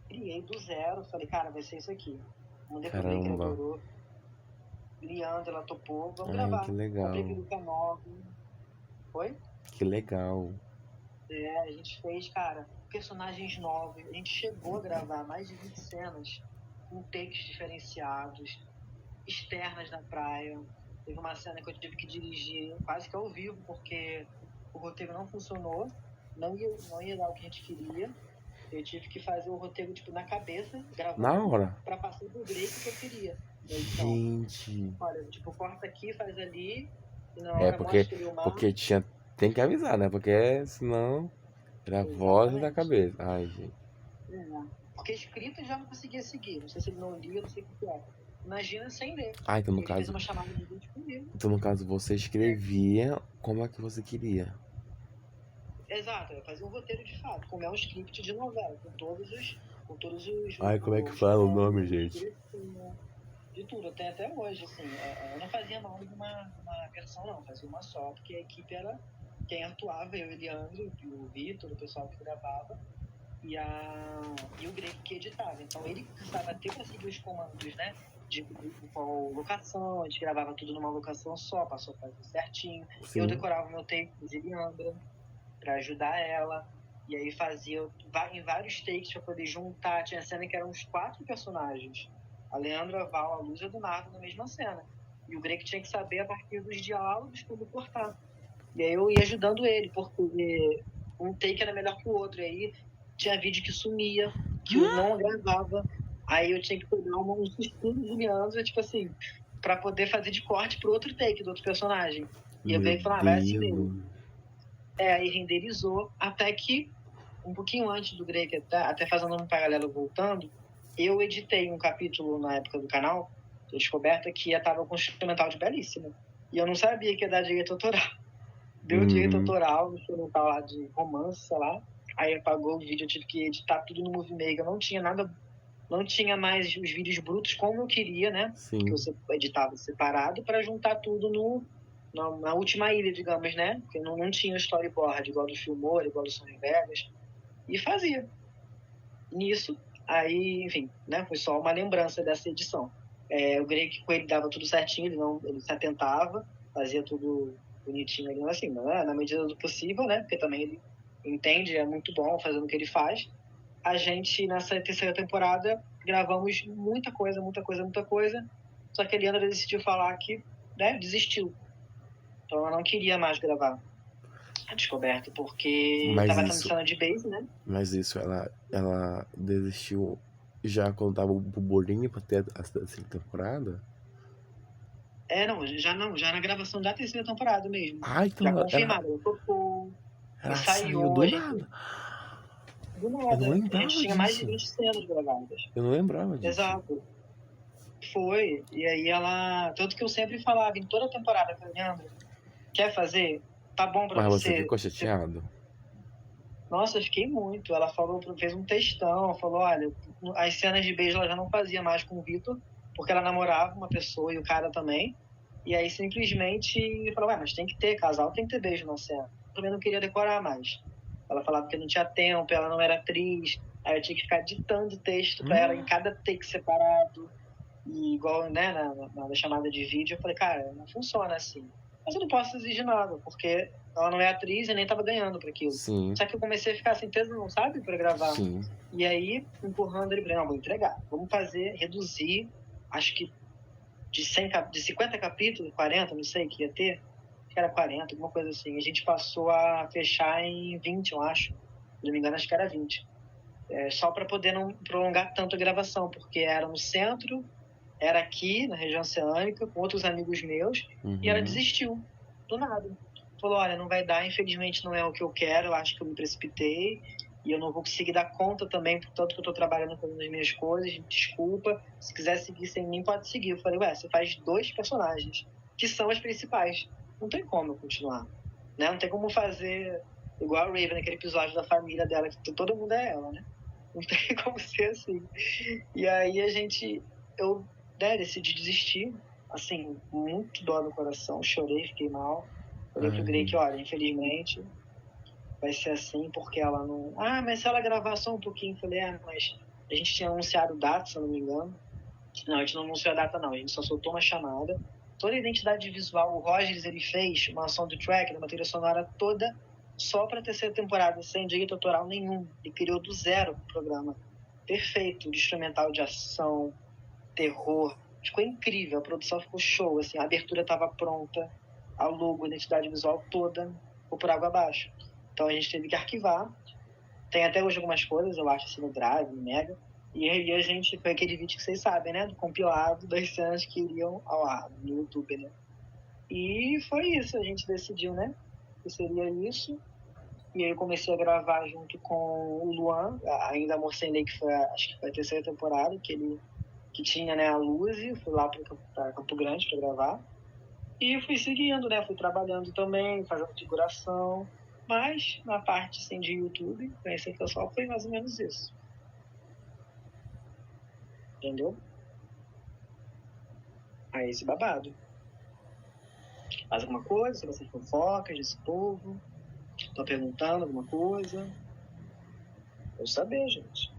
Speaker 2: Criei do zero, falei, cara, vai ser isso aqui. Mandei pro Drake, ele
Speaker 1: Caramba.
Speaker 2: adorou. Leandro, ela topou, vamos
Speaker 1: Ai, que
Speaker 2: gravar. Comprei
Speaker 1: legal.
Speaker 2: peruca nova. Oi?
Speaker 1: Que legal.
Speaker 2: A gente fez, cara, personagens novos. A gente chegou a gravar mais de 20 cenas com takes diferenciados, externas na praia. Teve uma cena que eu tive que dirigir quase que ao vivo, porque o roteiro não funcionou, não ia dar o que a gente queria. Eu tive que fazer o roteiro tipo na cabeça,
Speaker 1: Na
Speaker 2: gravando,
Speaker 1: hora.
Speaker 2: para passar pro Drake o que eu queria. Então,
Speaker 1: Gente.
Speaker 2: olha, tipo, corta aqui, faz ali, e na
Speaker 1: É
Speaker 2: hora
Speaker 1: porque,
Speaker 2: mostra ali o mar.
Speaker 1: porque tem que avisar, né? Porque senão era voz da
Speaker 2: Exatamente.
Speaker 1: cabeça. Ai, gente.
Speaker 2: Porque escrito ele já não conseguia seguir. Não sei se ele não lia, não sei o que é. Imagina sem ler.
Speaker 1: Ah, então no
Speaker 2: Ele fez
Speaker 1: caso.
Speaker 2: uma chamada de vídeo comigo.
Speaker 1: Então no caso você escrevia como é que você queria.
Speaker 2: Exato, eu fazia um roteiro de fato, como é um script de novela, com todos os.
Speaker 1: Ai, como é que fala o nome, gente?
Speaker 2: De tudo, até hoje, assim. Eu não fazia mais uma versão, não, fazia uma só, porque a equipe era quem atuava, eu, Eliandro, o Vitor, o pessoal que gravava. E o Greg que editava. Então ele precisava ter para seguir os comandos, né? De qual locação, a gente gravava tudo numa locação só, passou a fazer certinho.
Speaker 1: Sim.
Speaker 2: Eu decorava o meu take de Leandra para ajudar ela. E aí fazia em vários takes para poder juntar. Tinha cena que eram uns 4 personagens. A Leandra, a Val, a Luz e a Leonardo na mesma cena. E o Greg tinha que saber, a partir dos diálogos, como cortar. E aí eu ia ajudando ele, porque um take era melhor que o outro. E aí tinha vídeo que sumia, que eu não gravava. Aí eu tinha que pegar uns estudos de Leandro, tipo assim, pra poder fazer de corte pro outro take do outro personagem. E eu veio e falei, vai assim mesmo. Aí renderizou, até que, um pouquinho antes do Greg, até fazendo um paralelo voltando, eu editei um capítulo na época do canal, de Descoberta, que tava com um instrumental de Belíssima. E eu não sabia que ia dar direito autoral. Deu direito autoral, no instrumental lá de romance, sei lá. Aí apagou o vídeo, eu tive que editar tudo no Movie Maker. Não tinha nada, não tinha mais os vídeos brutos como eu queria, né?
Speaker 1: Sim.
Speaker 2: Que você editava separado para juntar tudo na última ilha, digamos, né? Porque não tinha storyboard igual do Filmora, igual do Sony Vegas. E fazia. Nisso, aí, enfim, né? Foi só uma lembrança dessa edição. O Greg com ele dava tudo certinho, ele se atentava, fazia tudo bonitinho ali, assim, né? Na medida do possível, né? Porque também ele entende, é muito bom fazendo o que ele faz. A gente, nessa terceira temporada, gravamos muita coisa, muita coisa, muita coisa. Só que a Eliana decidiu falar que, né, desistiu. Então ela não queria mais gravar a Descoberta, porque
Speaker 1: Mas
Speaker 2: tava tendo
Speaker 1: isso,
Speaker 2: cena de base, né?
Speaker 1: mas isso ela desistiu já quando tava o bolinho pra ter a terceira temporada?
Speaker 2: Não, já na gravação da terceira temporada mesmo.
Speaker 1: Ah,
Speaker 2: Já
Speaker 1: então
Speaker 2: confirmado, ela topou,
Speaker 1: ela saiu
Speaker 2: ensaiou,
Speaker 1: do nada.
Speaker 2: do
Speaker 1: Eu não
Speaker 2: nada. A gente
Speaker 1: lembrava
Speaker 2: tinha mais de
Speaker 1: disso.
Speaker 2: 20 cenas gravadas.
Speaker 1: Eu não lembrava disso.
Speaker 2: Exato. Foi. E aí ela. Tanto que eu sempre falava em toda a temporada, Leandro, quer fazer? Tá bom pra
Speaker 1: Mas você
Speaker 2: você?
Speaker 1: ficou chateado?
Speaker 2: Nossa, eu fiquei muito. Ela falou, fez um textão, falou, olha, as cenas de beijo ela já não fazia mais com o Vitor, porque ela namorava uma pessoa e o cara também. E aí simplesmente falou, mas tem que ter, casal tem que ter beijo na cena. Eu também não queria decorar mais. Ela falava que não tinha tempo, ela não era atriz, aí eu tinha que ficar ditando texto pra ela em cada take separado. E igual, né, na chamada de vídeo, eu falei, cara, não funciona assim. Mas eu não posso exigir nada, porque ela não é atriz e nem tava ganhando pra aquilo.
Speaker 1: Sim.
Speaker 2: Só que eu comecei a ficar sem tesão, sabe, pra gravar.
Speaker 1: Sim.
Speaker 2: E aí, empurrando ele, falei, não, vou entregar. Vamos fazer, reduzir, acho que de 50 capítulos, 40, não sei, que ia ter. Acho que era 40, alguma coisa assim. A gente passou a fechar em 20, eu acho. Se não me engano, acho que era 20. Só para poder não prolongar tanto a gravação, porque era no centro, era aqui, na região oceânica, com outros amigos meus, e ela desistiu, do nada. Falou, olha, não vai dar, infelizmente não é o que eu quero, eu acho que eu me precipitei, e eu não vou conseguir dar conta também, por tanto que eu tô trabalhando fazendo as minhas coisas, desculpa, se quiser seguir sem mim, pode seguir. Eu falei, você faz 2 personagens, que são as principais, não tem como eu continuar, né? Não tem como fazer igual a Raven, naquele episódio da família dela, que todo mundo é ela, né? Não tem como ser assim. E aí eu decidi desistir, assim, muito dó no coração, chorei, fiquei mal. Falei pro Greg que, olha, infelizmente vai ser assim, porque ela não... mas se ela gravar só um pouquinho, falei, mas a gente tinha anunciado data, se eu não me engano. Não, a gente não anunciou a data não, a gente só soltou uma chamada. Toda a identidade visual, o Rogers, ele fez uma soundtrack, uma trilha sonora toda só para a terceira temporada, sem direito autoral nenhum. Ele criou do zero o programa. Perfeito, de instrumental de ação, terror. Ficou incrível, a produção ficou show, assim, a abertura estava pronta, a logo, a identidade visual toda, ficou por água abaixo. Então a gente teve que arquivar. Tem até hoje algumas coisas, eu acho, assim, no Drive, no Mega. E aí a gente, foi aquele vídeo que vocês sabem, né? Do compilado das cenas que iriam ao ar no YouTube, né? E foi isso, a gente decidiu, né? Que seria isso. E aí eu comecei a gravar junto com o Luan, ainda Amor Sem Lei, que foi, acho que foi a terceira temporada, que tinha, né, a Luz, e fui lá para Campo Grande para gravar. E fui seguindo, né? Fui trabalhando também, fazendo figuração. Mas na parte assim, de YouTube, conhecer o pessoal, foi mais ou menos isso. Entendeu? Aí esse babado. Mais alguma coisa sobre essas fofocas desse povo? Tô perguntando alguma coisa? Quero saber, gente.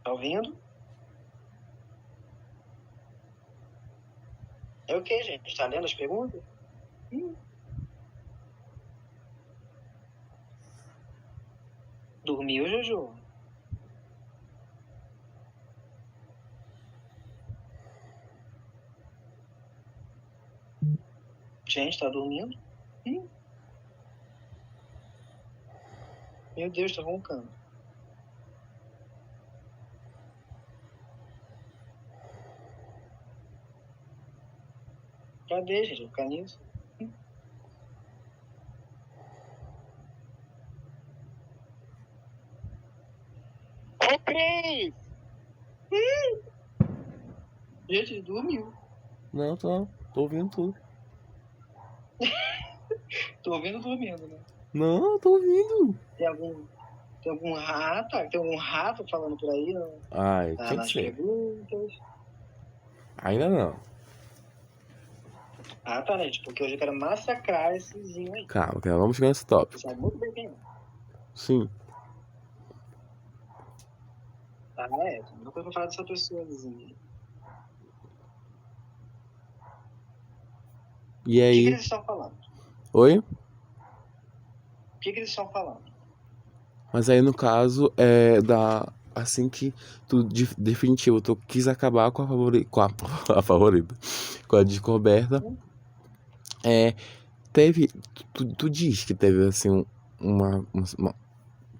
Speaker 2: Tá ouvindo? É o que, gente? Tá lendo as perguntas? Dormiu, Jojo? Gente, tá dormindo? Meu Deus, tá roncando. Cadê, gente? Vou ficar nisso. O... o...
Speaker 3: Cris!
Speaker 2: Gente, dormiu.
Speaker 1: Não, tô ouvindo tudo.
Speaker 2: Tô ouvindo dormindo, né?
Speaker 1: Não, tô ouvindo.
Speaker 2: Tem algum rato? Tem algum rato falando por aí
Speaker 1: Ai, tinha que
Speaker 2: nas
Speaker 1: ser.
Speaker 2: perguntas?
Speaker 1: Ainda não.
Speaker 2: Ah, tá, né? Gente, porque hoje eu quero massacrar essezinho aí.
Speaker 1: Calma, calma, vamos chegar nesse tópico.
Speaker 2: Você sabe muito bem quem é.
Speaker 1: Sim.
Speaker 2: Ah, é. Nunca vou falar dessa pessoazinha.
Speaker 1: E
Speaker 2: O que
Speaker 1: aí?
Speaker 2: eles estão falando?
Speaker 1: Oi?
Speaker 2: O que eles estão falando?
Speaker 1: Mas aí no caso assim que tu definitivo, tu quis acabar com a favorita, a favorita, com a descoberta, teve, tu diz que teve assim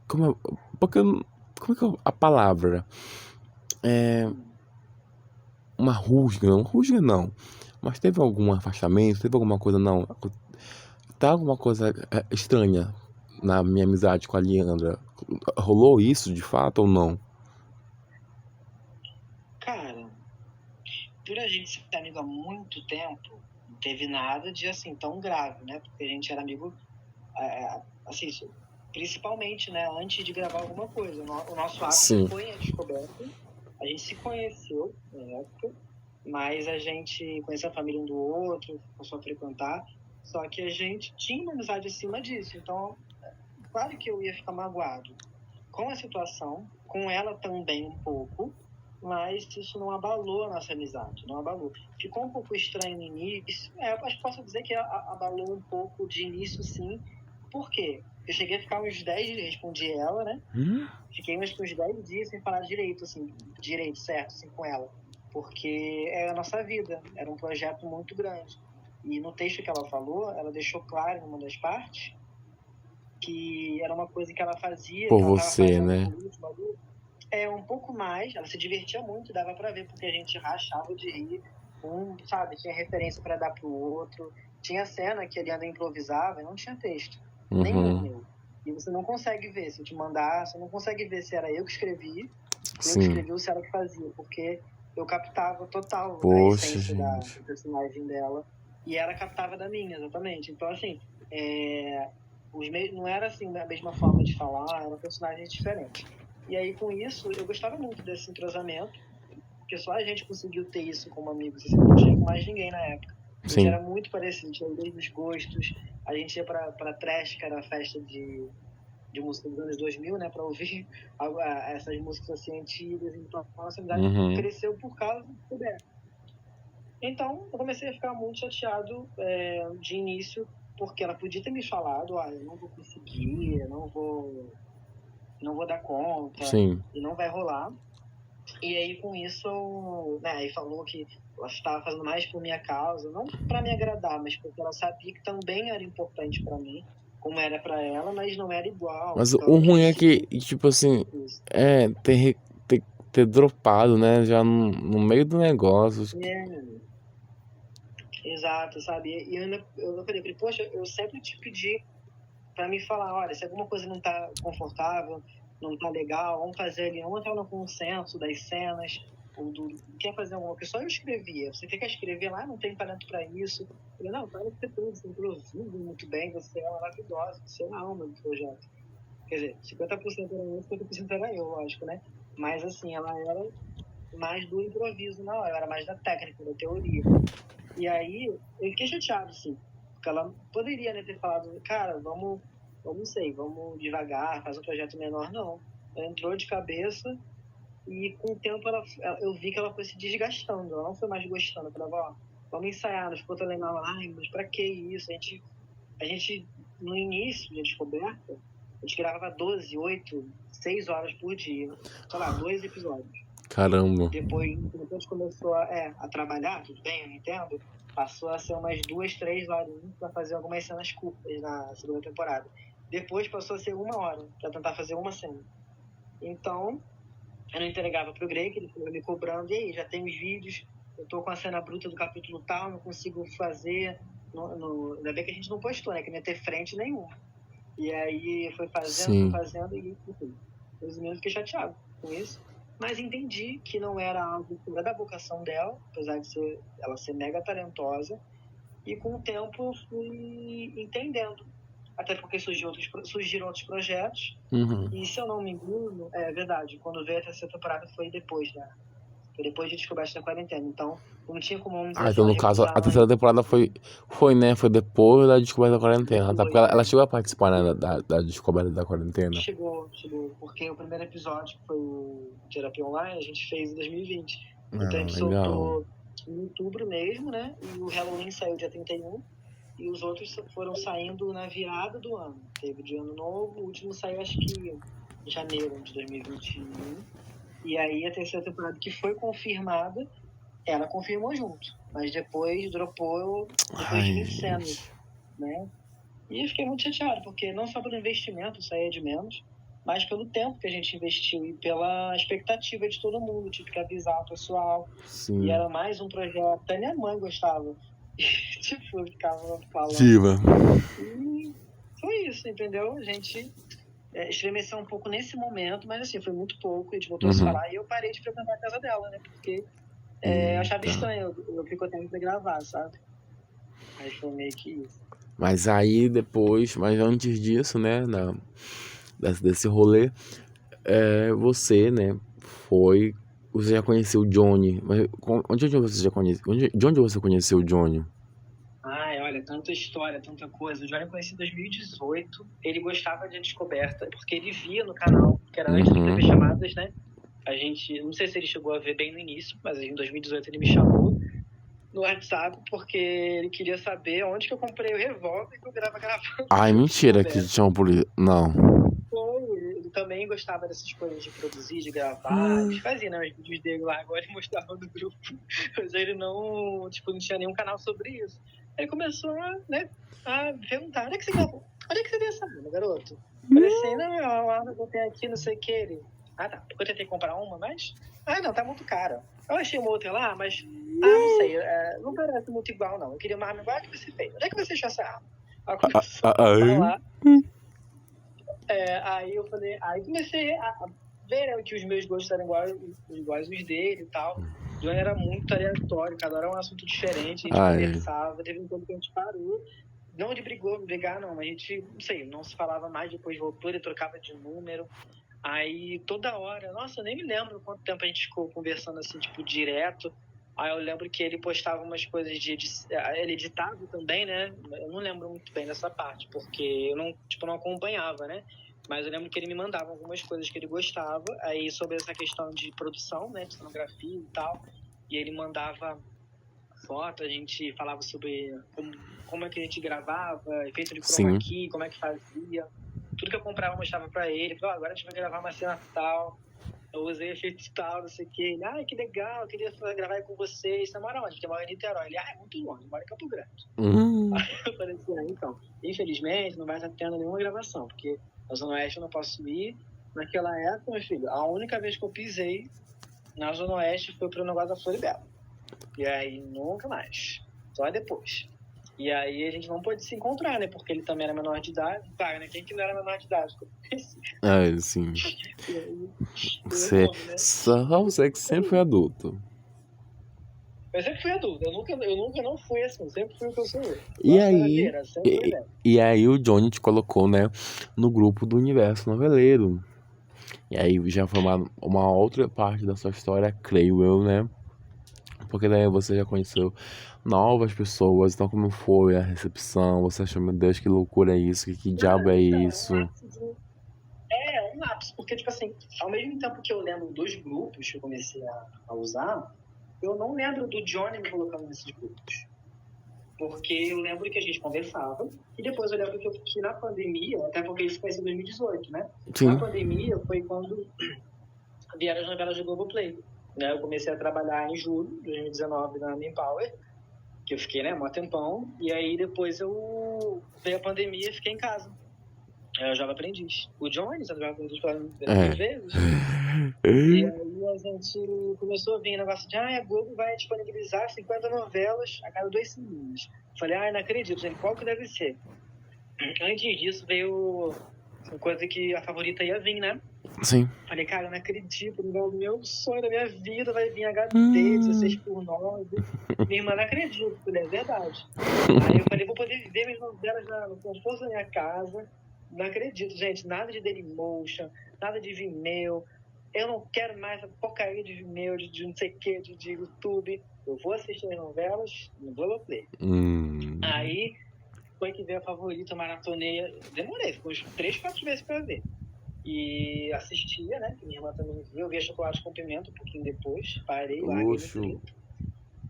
Speaker 1: como porque como é que a palavra uma rusga não, mas teve algum afastamento, teve alguma coisa não, tá alguma coisa estranha na minha amizade com a Leandra, rolou isso de fato ou não?
Speaker 2: Cara, por a gente ser amigo há muito tempo, não teve nada de assim tão grave, né? Porque a gente era amigo, assim, principalmente, né? Antes de gravar alguma coisa. O nosso ápice
Speaker 1: Sim.
Speaker 2: foi a descoberta. A gente se conheceu na época, mas a gente conheceu a família um do outro, começou a frequentar. Só que a gente tinha uma amizade acima disso. Então, claro que eu ia ficar magoado com a situação, com ela também um pouco, mas isso não abalou a nossa amizade, não abalou. Ficou um pouco estranho no início, acho que posso dizer que abalou um pouco de início, sim. Por quê? Eu cheguei a ficar uns 10 dias, respondi ela, né? Fiquei uns 10 dias sem falar direito, certo, assim, com ela. Porque é a nossa vida, era um projeto muito grande. E no texto que ela falou, ela deixou claro, numa das partes, que era uma coisa que ela fazia,
Speaker 1: Por
Speaker 2: que ela estava
Speaker 1: você,
Speaker 2: fazendo
Speaker 1: né?
Speaker 2: no último ali, um pouco mais, ela se divertia muito, dava pra ver, porque a gente rachava de rir, sabe, tinha referência pra dar pro outro, tinha cena que ele ainda improvisava e não tinha texto, nenhum meu. E você não consegue ver, se eu te mandar, você não consegue ver se era eu que escrevi, ou se ela que fazia, porque eu captava total a
Speaker 1: Poxa,
Speaker 2: essência
Speaker 1: gente.
Speaker 2: do personagem dela, e ela captava da minha, exatamente. Então, assim, não era assim a mesma forma de falar, eram personagens diferentes. E aí, com isso, eu gostava muito desse entrosamento, porque só a gente conseguiu ter isso como amigos, assim, não tinha com mais ninguém na época. A gente
Speaker 1: Sim.
Speaker 2: era muito parecido, tinha os mesmos gostos, a gente ia pra Trash, que era a festa de música dos anos 2000, né, pra ouvir essas músicas assim antigas, então a nossa amizade cresceu por causa do Descoberta. Então, eu comecei a ficar muito chateado de início, porque ela podia ter me falado, eu não vou conseguir, não vou dar conta,
Speaker 1: Sim.
Speaker 2: e não vai rolar. E aí, com isso, né, aí falou que ela estava fazendo mais por minha causa, não para me agradar, mas porque ela sabia que também era importante para mim, como era para ela, mas não era igual.
Speaker 1: Mas
Speaker 2: Então,
Speaker 1: o ruim é que, tipo assim, ter dropado, né, já no meio do negócio.
Speaker 2: Exato, sabe? E eu falei, poxa, eu sempre te pedi para me falar, olha, se alguma coisa não tá confortável, não tá legal, vamos fazer ali, vamos entrar no consenso das cenas, ou quer fazer alguma coisa. Só eu escrevia. Você quer escrever lá, não tem talento para isso. Eu falei, não, para que você produzindo muito bem, você é maravilhosa, você é a alma do projeto. Quer dizer, 50% era eu, 50% era eu, lógico, né? Mas assim, ela era mais do improviso na hora, eu era mais da técnica, da teoria. E aí, eu fiquei chateado, sim. Porque ela poderia, né, ter falado, cara, vamos devagar, faz um projeto menor. Não. Ela entrou de cabeça e com o tempo eu vi que ela foi se desgastando. Ela não foi mais gostando. Eu falava, ó, vamos ensaiar, não ficou tão legal. Ai, mas pra que isso? A gente no início da descoberta, a gente gravava 12, 8, 6 horas por dia. Sei lá, 2 episódios.
Speaker 1: Caramba.
Speaker 2: Depois a gente começou a trabalhar, tudo bem, eu entendo, passou a ser umas 2, 3 horas para fazer algumas cenas curtas na segunda temporada. Depois passou a ser 1 hora para tentar fazer uma cena. Então, eu não entregava pro Greg, ele foi me cobrando, e aí, já tem os vídeos, eu tô com a cena bruta do capítulo tal, não consigo fazer, ainda bem que a gente não postou, né, que não ia ter frente nenhuma. E aí foi fazendo, e enfim, resumindo, fiquei chateado. com isso, mas entendi que não era algo que era da vocação dela, apesar de ela ser mega talentosa, e com o tempo fui entendendo, até porque surgiram outros projetos,
Speaker 1: Uhum.
Speaker 2: e se eu não me engano, é verdade, quando veio a terceira temporada foi depois, né? Foi depois de Descoberta da Quarentena, então não tinha como, vamos dizer assim,
Speaker 1: Então
Speaker 2: ela
Speaker 1: no caso,
Speaker 2: recusar
Speaker 1: a terceira
Speaker 2: antes.
Speaker 1: temporada foi depois da descoberta da quarentena. Tá? Porque
Speaker 2: Depois,
Speaker 1: ela chegou a participar, né, da descoberta da quarentena.
Speaker 2: chegou, porque o primeiro episódio, que foi o Terapia Online, a gente fez em 2020. Então a
Speaker 1: Ah,
Speaker 2: gente
Speaker 1: legal.
Speaker 2: soltou em outubro mesmo, né? E o Halloween saiu dia 31. E os outros foram saindo na virada do ano. Teve de ano novo, o último saiu acho que em janeiro de 2021. E aí a terceira temporada que foi confirmada, ela confirmou junto. Mas depois dropou depois de
Speaker 1: Ai,
Speaker 2: 20 cenas, né? E eu fiquei muito chateado, porque não só pelo investimento, isso aí é de menos, mas pelo tempo que a gente investiu e pela expectativa de todo mundo. Tive que avisar o pessoal.
Speaker 1: sim.
Speaker 2: E era mais um projeto. Até minha mãe gostava. Tipo, eu ficava falando.
Speaker 1: Diva.
Speaker 2: E foi isso, entendeu? A gente estremeceu um pouco nesse momento, mas assim, foi muito pouco. A gente voltou a se falar e eu parei de frequentar a casa dela, né? Porque eu achava estranho eu picotando pra gravar, sabe? Aí foi meio que isso.
Speaker 1: Mas aí depois, mas antes disso, né, desse rolê, você, né, você já conheceu o Johnny, mas onde você já conheceu, de onde você conheceu o Johnny?
Speaker 2: Ai, olha, tanta história, tanta coisa. O Johnny eu conheci em 2018, ele gostava de Descoberta, porque ele via no canal, que era antes do TV Chamadas, né? A gente, não sei se ele chegou a ver bem no início, mas em 2018 ele me chamou no WhatsApp, porque ele queria saber onde que eu comprei o revólver que eu grava gravando.
Speaker 1: Ai, mentira que
Speaker 2: Descoberta.
Speaker 1: tinha por não.
Speaker 2: Ele também gostava dessas coisas de produzir, de gravar. Ele fazia, né, os vídeos dele lá, agora ele mostrava no grupo. Mas ele não, tipo, não tinha nenhum canal sobre isso. Ele começou a perguntar, onde é que você gravou? Onde é que você tem essa arma, garoto? Eu falei assim, não, é uma arma que eu tenho aqui, não sei o que. Ele, tá, porque eu tentei comprar uma, mas... não, tá muito cara. Eu achei uma outra lá, mas... não sei, não parece muito igual, não. Eu queria uma arma igual a que você fez. Onde é que você achou essa arma? Ela começou a falar. Aí eu falei, aí comecei a ver, né, que os meus gostos eram iguais os dele e tal. O Johnny era muito aleatório, cada hora era um assunto diferente, a gente conversava, teve um tempo que a gente parou. Não de brigar não, a gente, não sei, não se falava mais, depois voltou, ele trocava de número. Aí toda hora, nossa, eu nem me lembro quanto tempo a gente ficou conversando assim, tipo, direto. Aí eu lembro que ele postava umas coisas ele editava também, né? Eu não lembro muito bem dessa parte, porque eu não acompanhava, né? Mas eu lembro que ele me mandava algumas coisas que ele gostava, aí sobre essa questão de produção, né? De cenografia e tal. E ele mandava foto, a gente falava sobre como é que a gente gravava, efeito de chroma key, como é que fazia. Tudo que eu comprava eu mostrava pra ele. Falei, agora a gente vai gravar uma cena tal. Eu usei efeito tal, não sei o que. Ele, que legal, eu queria gravar com vocês. Você mora onde? Porque eu moro em Niterói. Ele, é muito longe, eu moro em Campo Grande. Aí eu falei assim, então, infelizmente não vai estar tendo nenhuma gravação, porque na Zona Oeste eu não posso ir. Naquela época, meu filho, a única vez que eu pisei na Zona Oeste foi pro negócio da Floribela. E aí nunca mais. Só depois. E aí a gente não pôde se encontrar, né? Porque ele também era menor de idade. Claro, né? Quem que não era menor de idade?
Speaker 1: Sim.
Speaker 2: Você,
Speaker 1: só você que sempre foi adulto.
Speaker 2: Eu sempre fui adulto. Eu nunca não fui assim. Sempre fui o que eu sou hoje.
Speaker 1: E aí o Johnny te colocou, né, no grupo do Universo Noveleiro. E aí já foi uma outra parte da sua história, creio eu, né? Porque daí você já conheceu novas pessoas, então como foi a recepção? Você achou, meu Deus, que loucura é isso? Que diabo é isso?
Speaker 2: Um lápis, porque, tipo assim, ao mesmo tempo que eu lembro dos grupos que eu comecei a usar, eu não lembro do Johnny me colocando nesses grupos. Porque eu lembro que a gente conversava, e depois eu lembro que na pandemia, até porque isso foi em 2018, né?
Speaker 1: Sim.
Speaker 2: Na pandemia foi quando vieram as novelas do Globoplay. Né? Eu comecei a trabalhar em julho de 2019 na Manpower, que eu fiquei, né, um tempão, e aí depois veio a pandemia e fiquei em casa. Eu jovem aprendiz. O Johnny, você jovem aprendiz pela vezes. E aí a gente começou a vir negócio de, a Globo vai disponibilizar 50 novelas a cada 2 semanas. Falei, não acredito, gente, qual que deve ser? Antes disso veio uma coisa que a Favorita ia vir, né?
Speaker 1: Sim.
Speaker 2: Falei, cara, eu não acredito, meu sonho da minha vida vai vir HD,
Speaker 1: Hum.
Speaker 2: 16:9. Minha irmã não acredita, falei, é verdade. Aí eu falei, vou poder viver minhas novelas no conforto da minha casa. Não acredito, gente, nada de Dailymotion, nada de Vimeo. Eu não quero mais essa porcaria de Vimeo, de não sei o que, de YouTube. Eu vou assistir as novelas no Globoplay. Aí foi que veio a Favorita, maratonei. Demorei, ficou uns 3, 4 vezes pra ver. E assistia, né? Que minha irmã também via. Eu via Chocolate com Pimenta um pouquinho depois. Parei, larguei no 30.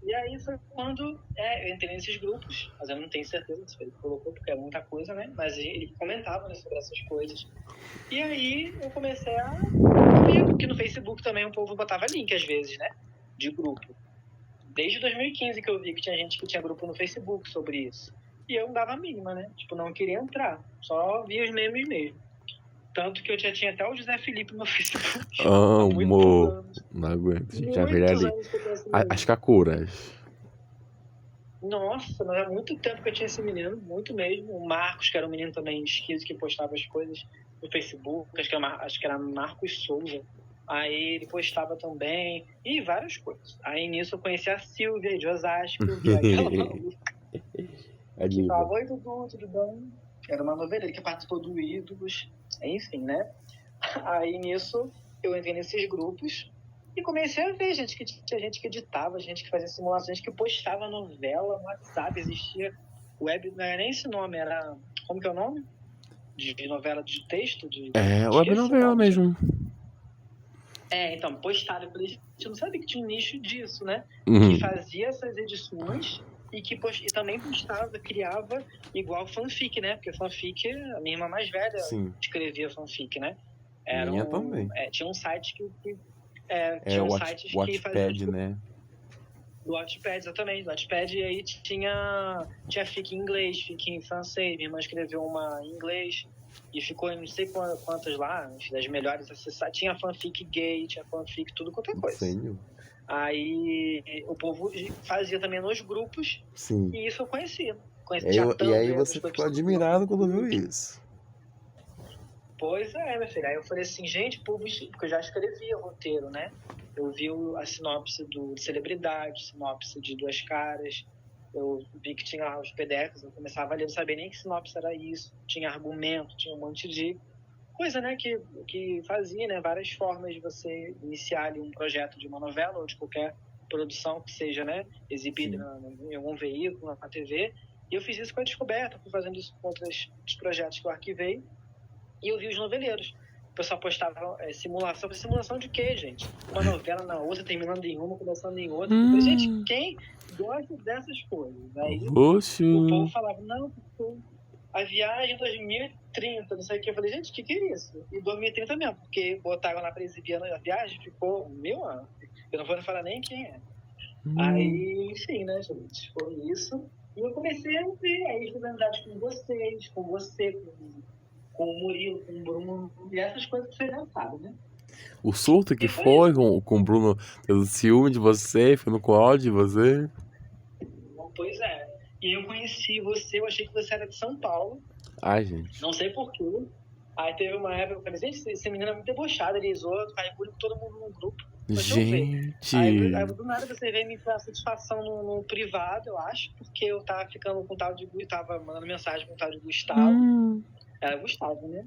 Speaker 2: E aí foi quando eu entrei nesses grupos, mas eu não tenho certeza se ele colocou, porque é muita coisa, né? Mas ele comentava, né, sobre essas coisas. E aí eu comecei a ver, porque no Facebook também o povo botava link às vezes, né? De grupo. Desde 2015 que eu vi que tinha gente que tinha grupo no Facebook sobre isso. E eu não dava a mínima, né? Tipo, não queria entrar. Só via os memes mesmo. Tanto que eu já tinha até o José Felipe no Facebook. Há muitos anos.
Speaker 1: Não aguento, gente. Já virei
Speaker 2: Muitos
Speaker 1: ali.
Speaker 2: anos que eu tenho esse menino.
Speaker 1: As Kakuras.
Speaker 2: Nossa, mas há muito tempo que eu tinha esse menino. Muito mesmo. O Marcos, que era um menino também esquisito, que postava as coisas no Facebook. Acho que era Marcos Souza. Aí ele postava também. E várias coisas. Aí nisso eu conheci a Silvia de Osasco, que é aquela maluca.
Speaker 1: A
Speaker 2: Que falava,
Speaker 1: diva.
Speaker 2: oi Dudu, tudo bem? Era uma novela que participou do Ídolos. Enfim, né? Aí nisso eu entrei nesses grupos e comecei a ver gente que tinha gente que editava, gente que fazia simulações, que postava novela no WhatsApp, existia web, não era nem esse nome, era, como que é o nome? De novela de texto?
Speaker 1: Web
Speaker 2: Esqueci o
Speaker 1: novela
Speaker 2: nome, gente.
Speaker 1: mesmo.
Speaker 2: Então, postava, eu falei, gente, eu não sabia que tinha um nicho disso, né?
Speaker 1: Uhum.
Speaker 2: Que fazia essas edições e e também postava, criava igual fanfic, né? Porque fanfic, a minha irmã mais velha escrevia fanfic, né?
Speaker 1: Minha também.
Speaker 2: Tinha um site que
Speaker 1: É o
Speaker 2: sites que
Speaker 1: Wattpad, né?
Speaker 2: Do Wattpad, exatamente. Do Wattpad, e aí tinha fic em inglês, fic em francês. Minha irmã escreveu uma em inglês e ficou em não sei quantas lá, das melhores acessadas. Tinha fanfic gay, tinha fanfic, tudo quanto é coisa.
Speaker 1: Sim.
Speaker 2: Aí o povo fazia também nos grupos.
Speaker 1: Sim.
Speaker 2: E isso eu conhecia.
Speaker 1: E aí você ficou admirado quando viu isso.
Speaker 2: Pois é, minha filha. Aí eu falei assim, gente, porque eu já escrevia roteiro, né? Eu vi a sinopse de Celebridade, sinopse de Duas Caras. Eu vi que tinha lá os PDFs, eu começava a ler, não sabia nem que sinopse era isso. Tinha argumento, tinha um monte de coisa, né? Que fazia, né? Várias formas de você iniciar ali um projeto de uma novela ou de qualquer produção que seja, né? Exibida em algum veículo, na TV. E eu fiz isso com a Descoberta, fui fazendo isso com outros projetos que eu arquivei. E eu vi os noveleiros. O pessoal postava simulação. Simulação de quê, gente? Uma novela na outra, terminando em uma, começando em outra. Falei, gente, quem gosta dessas coisas? Aí o povo falava, não, porque a viagem 2030, não sei o que. Eu falei, gente, o que é isso? E 2030 mesmo, porque botaram lá pra exibir a viagem, ficou 1000 anos. Eu não vou falar nem quem é. Aí, enfim, né, gente? Foi isso. E eu comecei a ver aí as amizades com vocês, com você, com o Murilo, com o Bruno, e essas coisas que você já sabe, né?
Speaker 1: O surto que foi com o Bruno, tendo ciúme de você, ficando com ódio de você.
Speaker 2: Pois é. E eu conheci você, eu achei que você era de São Paulo.
Speaker 1: Ai, gente.
Speaker 2: Não sei porquê. Aí teve uma época, eu falei, gente, esse menino é muito debochado, ele zoou, caiu com todo mundo no grupo.
Speaker 1: Gente.
Speaker 2: Aí do nada você veio me dar satisfação no privado, eu acho, porque eu tava ficando com o tal de tava mandando mensagem com o tal de Gustavo. Era Gustavo, né?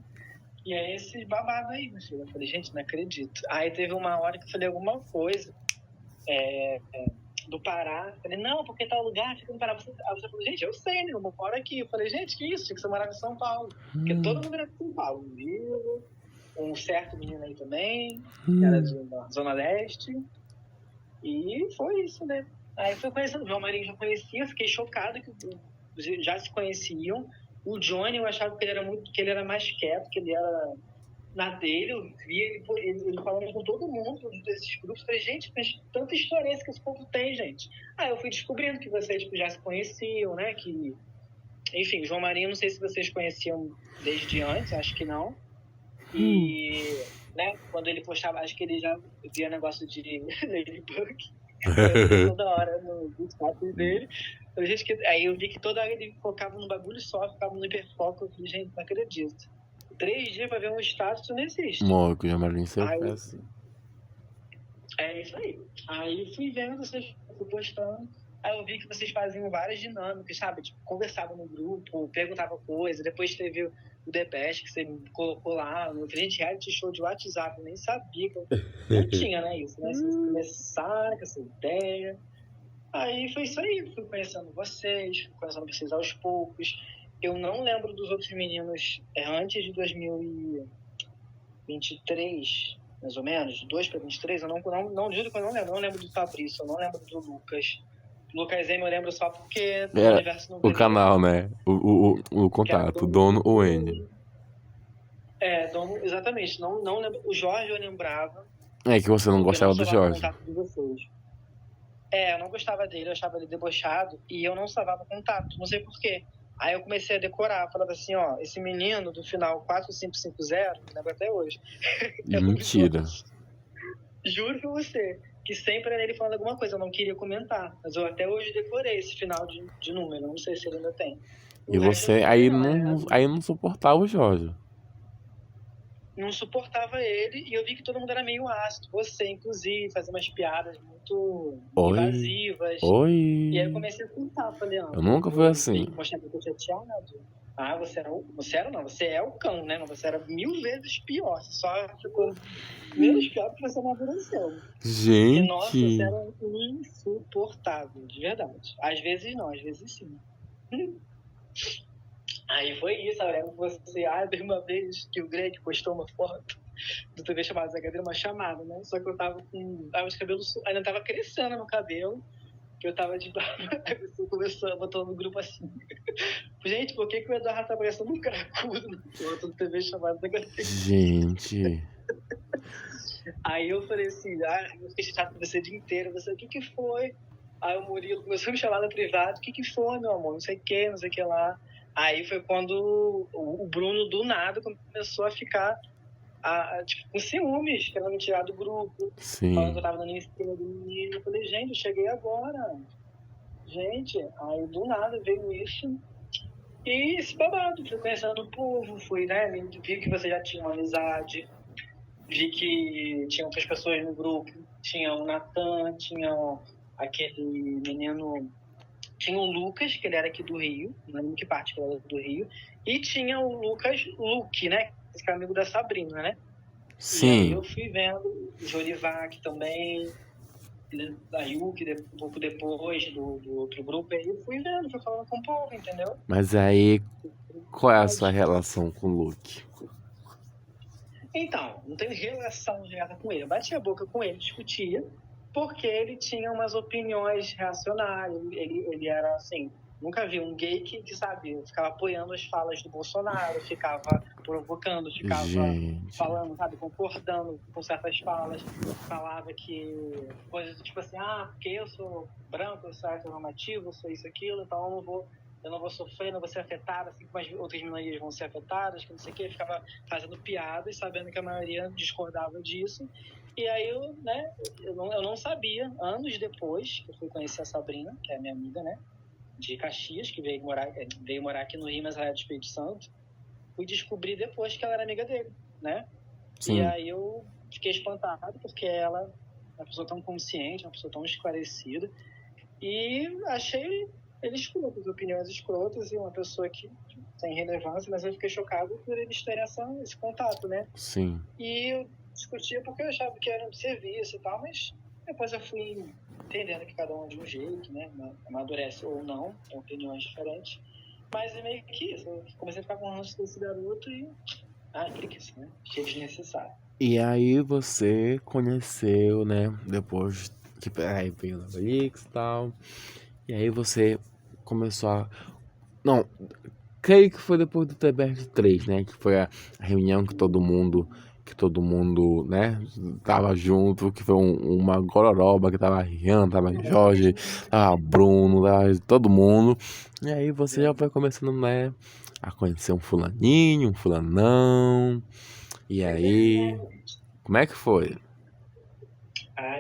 Speaker 2: E aí esses babados aí, meu filho. Eu falei, gente, não acredito. Aí teve uma hora que eu falei alguma coisa do Pará. Eu falei, não, porque tal lugar fica no Pará. Aí você falou, gente, eu sei, né? Eu moro aqui. Eu falei, gente, que isso? Tinha que você morava em São Paulo. Porque todo mundo era de São Paulo. Um certo menino aí também, que era da Zona Leste. E foi isso, né? Aí foi conhecendo. O João Marinho já conhecia, fiquei chocado que já se conheciam. O Johnny, eu achava que ele era mais quieto, que ele era na dele. Eu via ele falando com todo mundo desses grupos. Falei, gente, mas tanta história que esse povo tem, gente. Aí eu fui descobrindo que vocês já se conheciam, né? Que, enfim, João Marinho, não sei se vocês conheciam desde antes, acho que não. E, né, quando ele postava, acho que ele já via negócio de Ladybug. Toda hora no status dele. Aí eu vi que toda hora ele focava no bagulho só, ficava no hiperfoco. Eu falei, gente, não acredito. 3 dias pra ver um status, tu não existe.
Speaker 1: Mano, que eu já imagino ser
Speaker 2: Aí,
Speaker 1: péssimo.
Speaker 2: é isso aí. Aí fui vendo vocês, fui postando. Aí eu vi que vocês faziam várias dinâmicas, sabe? Tipo, conversavam no grupo, perguntavam coisa. Depois teve o The Best, que você colocou lá. No gente, reality show de WhatsApp. Eu nem sabia que eu... Não tinha, né, isso, né? Vocês começaram com essa ideia. Aí foi isso aí. Fui conhecendo vocês aos poucos. Eu não lembro dos outros meninos antes de 2023, mais ou menos, de 2 para 23, eu não juro que eu não lembro. Eu não lembro do Fabrício, eu não lembro do Lucas. O Lucas M eu lembro só porque do
Speaker 1: Era
Speaker 2: Universo no
Speaker 1: o
Speaker 2: Breu,
Speaker 1: canal, né? O
Speaker 2: que era
Speaker 1: contato,
Speaker 2: dono
Speaker 1: dono ou N.
Speaker 2: do... dono, exatamente. Não lembro. O Jorge eu lembrava,
Speaker 1: É que você não
Speaker 2: porque eu não
Speaker 1: gostava do
Speaker 2: salvava o
Speaker 1: Jorge.
Speaker 2: contato de vocês. Eu não gostava dele, eu achava ele debochado e eu não salvava contato, não sei porquê. Aí eu comecei a decorar, falava assim, ó, esse menino do final 4550, me lembro até hoje.
Speaker 1: Mentira.
Speaker 2: Juro pra você, que sempre era ele falando alguma coisa, eu não queria comentar. Mas eu até hoje decorei esse final de número, não sei se ele ainda tem.
Speaker 1: E
Speaker 2: O resto eu
Speaker 1: você
Speaker 2: não sei
Speaker 1: aí
Speaker 2: não,
Speaker 1: aí não suportava o Jorge.
Speaker 2: não suportava ele e eu vi que todo mundo era meio ácido. Você, inclusive, fazia umas piadas muito
Speaker 1: Oi.
Speaker 2: invasivas.
Speaker 1: Oi.
Speaker 2: E aí eu comecei a contar, falei, ó,
Speaker 1: Eu nunca fui assim.
Speaker 2: mostrando que eu tô chateado. Ah, você é o cão, né? Você era 1000 vezes pior. Você só ficou menos pior porque você amadureceu. Porque, nossa, você
Speaker 1: Gente.
Speaker 2: era insuportável, de verdade. Às vezes não, às vezes sim. Aí foi isso, eu lembro que você. Teve uma vez que o Greg postou uma foto do TV chamada Zagadreiro, uma chamada, né? Só que eu tava com. Os cabelos ainda tava crescendo no cabelo, que eu tava de barba. Aí você começou, botou no grupo assim. Gente, por que o Eduardo tá parecendo um cracudo na foto do TV chamada Zagadreiro?
Speaker 1: Gente.
Speaker 2: Aí eu falei assim, eu fiquei chateado com você o dia inteiro. Você, o que foi? Aí o Murilo começou a me chamar no privado. O que foi, meu amor? Não sei o que lá. Aí foi quando o Bruno, do nada, começou a ficar tipo, com ciúmes, querendo me tirar do grupo.
Speaker 1: Sim.
Speaker 2: Falando que eu tava dando em cima do menino. Eu falei, gente, eu cheguei agora. Gente, aí do nada veio isso. E esse babado, fui conhecendo o povo, né? Vi que você já tinha uma amizade. Vi que tinha outras pessoas no grupo. Tinha o Natan, tinha aquele menino... Tinha o Lucas, que ele era aqui do Rio, não lembro que parte que ele era do Rio. E tinha o Lucas Luke, né? Esse é amigo da Sabrina, né?
Speaker 1: Sim.
Speaker 2: E aí eu fui vendo o Jorivac também, da Yuki, um pouco depois do outro grupo. Aí eu fui vendo, fui falando com o povo, entendeu?
Speaker 1: Mas aí, qual é a sua relação com o Luke?
Speaker 2: Então, não tenho relação direta com ele. Eu batia a boca com ele, discutia, porque ele tinha umas opiniões reacionárias. Ele era assim, nunca vi um gay que sabe, ficava apoiando as falas do Bolsonaro, ficava provocando, ficava falando, sabe, concordando com certas falas. Falava que coisas tipo assim, porque eu sou branco, eu sou heteronormativo, eu sou isso, aquilo, então eu não vou sofrer, não vou ser afetada, assim como as outras minorias vão ser afetadas, que não sei o que, ficava fazendo piadas, sabendo que a maioria discordava disso. E aí eu não sabia, anos depois que eu fui conhecer a Sabrina, que é a minha amiga, né, de Caxias, que veio morar aqui no Rio, mas ela é do Espírito Santo, fui descobrir depois que ela era amiga dele, né? Sim. E aí eu fiquei espantado, porque ela é uma pessoa tão consciente, uma pessoa tão esclarecida, e achei ele escroto, as opiniões escrotas, e uma pessoa que sem relevância, mas eu fiquei chocado por eles terem esse contato, né?
Speaker 1: Sim.
Speaker 2: E eu discutia porque eu achava que era um serviço e tal, mas depois eu fui entendendo que cada um é de um jeito, né? Amadurece ou não, tem opiniões diferentes. Mas é meio que isso, eu comecei a ficar com o ranço desse garoto e... preguiça, né? Achei desnecessário.
Speaker 1: E aí você conheceu, né? Depois que aí veio o Netflix e tal. E aí você começou a... Não, creio que foi depois do TBR 3, né? Que foi a reunião que todo mundo, né? Tava junto, que foi uma gororoba, que tava Rian, tava Jorge, tava Bruno, tava todo mundo. E aí você já foi começando, né? A conhecer um fulaninho, um fulanão. E aí... Como é que foi?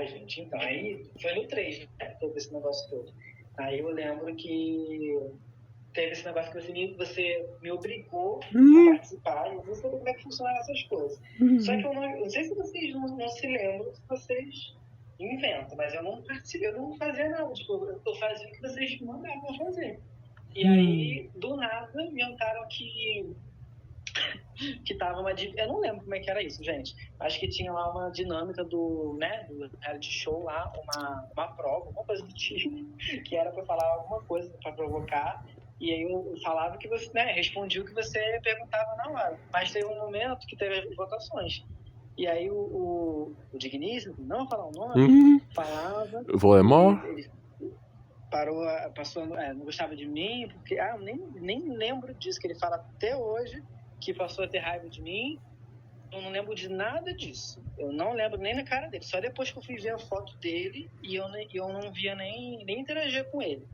Speaker 2: Gente, então, aí foi no 3, né? Todo esse negócio todo. Aí eu lembro que teve esse negócio que você me obrigou a
Speaker 1: Hum,
Speaker 2: participar, e eu não sei como é que funcionam essas coisas. Só que eu não sei se vocês não se lembram, se vocês inventam, mas eu não participei, eu não fazia nada, tipo, eu fazia o que vocês me mandavam fazer. E aí, do nada, inventaram que tava eu não lembro como é que era isso, gente. Acho que tinha lá uma dinâmica do reality show lá, uma prova, uma coisa do tipo, que era pra falar alguma coisa pra provocar. E aí eu falava que você, né, respondia o que você perguntava na hora. Mas teve um momento que teve as votações. E aí o digníssimo, não vou falar o nome,
Speaker 1: hum.
Speaker 2: falava
Speaker 1: Voldemort?
Speaker 2: que ele passou, não gostava de mim, porque eu nem lembro disso, que ele fala até hoje que passou a ter raiva de mim. Eu não lembro de nada disso. Eu não lembro nem na cara dele. Só depois que eu fui ver a foto dele e eu não via nem interagir com ele.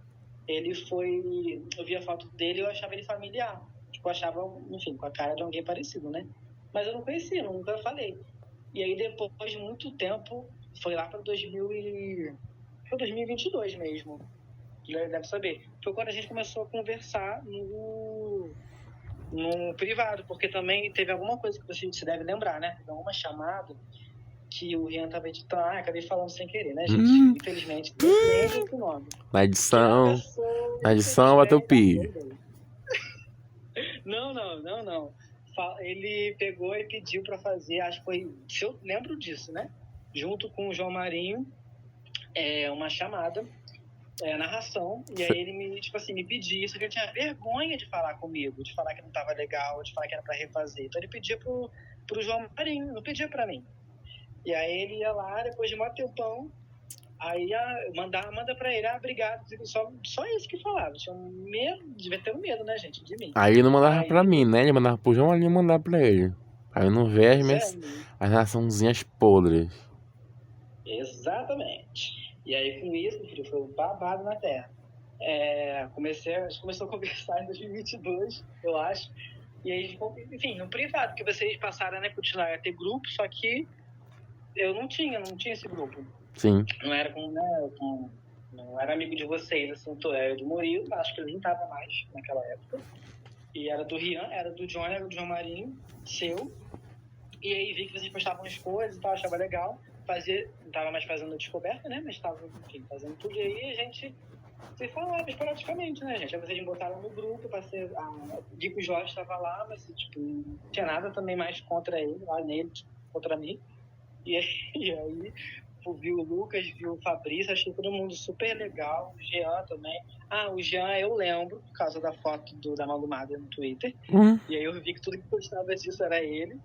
Speaker 2: Eu via a foto dele e eu achava ele familiar. Tipo, eu achava, enfim, com a cara de alguém parecido, né? Mas eu não conhecia, nunca falei. E aí, depois de muito tempo, foi lá para 2022 mesmo. Deve saber. Foi quando a gente começou a conversar no privado, porque também teve alguma coisa que você se deve lembrar, né? Teve uma chamada que o Rian tava editando. Acabei falando sem querer, né, gente?
Speaker 1: Hum,
Speaker 2: Infelizmente, nem lembro esse nome.
Speaker 1: Na
Speaker 2: Que a
Speaker 1: edição.
Speaker 2: pessoa,
Speaker 1: Na edição bateu
Speaker 2: infelizmente.
Speaker 1: pi.
Speaker 2: Não. Ele pegou e pediu pra fazer, acho que foi. Se eu lembro disso, né? Junto com o João Marinho, uma chamada. Narração, e aí ele me pedia isso, que ele tinha vergonha de falar comigo, de falar que não tava legal, de falar que era pra refazer. Então ele pedia pro João Marinho, não pedia pra mim. E aí ele ia lá, depois de um tempão, aí manda pra ele, obrigado, só isso que falava. Tinha um medo, devia ter um medo, né, gente, de mim.
Speaker 1: Aí ele não mandava pra
Speaker 2: Aí,
Speaker 1: mim, né? Ele mandava pro João ali mandar pra ele. Aí eu não ver
Speaker 2: pois é,
Speaker 1: as naçãozinhas podres.
Speaker 2: exatamente. E aí com isso, meu filho, foi um babado na terra. A gente começou a conversar em 2022, eu acho. E aí, enfim, no privado, porque vocês passaram, né, continuar a ter grupo, só que eu não tinha esse grupo.
Speaker 1: Sim.
Speaker 2: Não era não era amigo de vocês, assim, era do Murilo, acho que ele nem tava mais naquela época. E era do Rian, era do Johnny, era do João Marinho, seu. E aí vi que vocês postavam as coisas e tal, achava legal. Não tava mais fazendo descoberta, né, mas tava, enfim, fazendo tudo. E aí a gente se falava esporadicamente, né, gente? Aí vocês me botaram no grupo, vi que o Jorge estava lá, mas, tipo, não tinha nada também mais contra ele, lá nele, tipo, contra mim. E aí vi o Lucas, vi o Fabrício, achei todo mundo super legal, o Jean também. O Jean eu lembro, por causa da foto da Malumada no Twitter. E aí eu vi que tudo que postava disso era ele.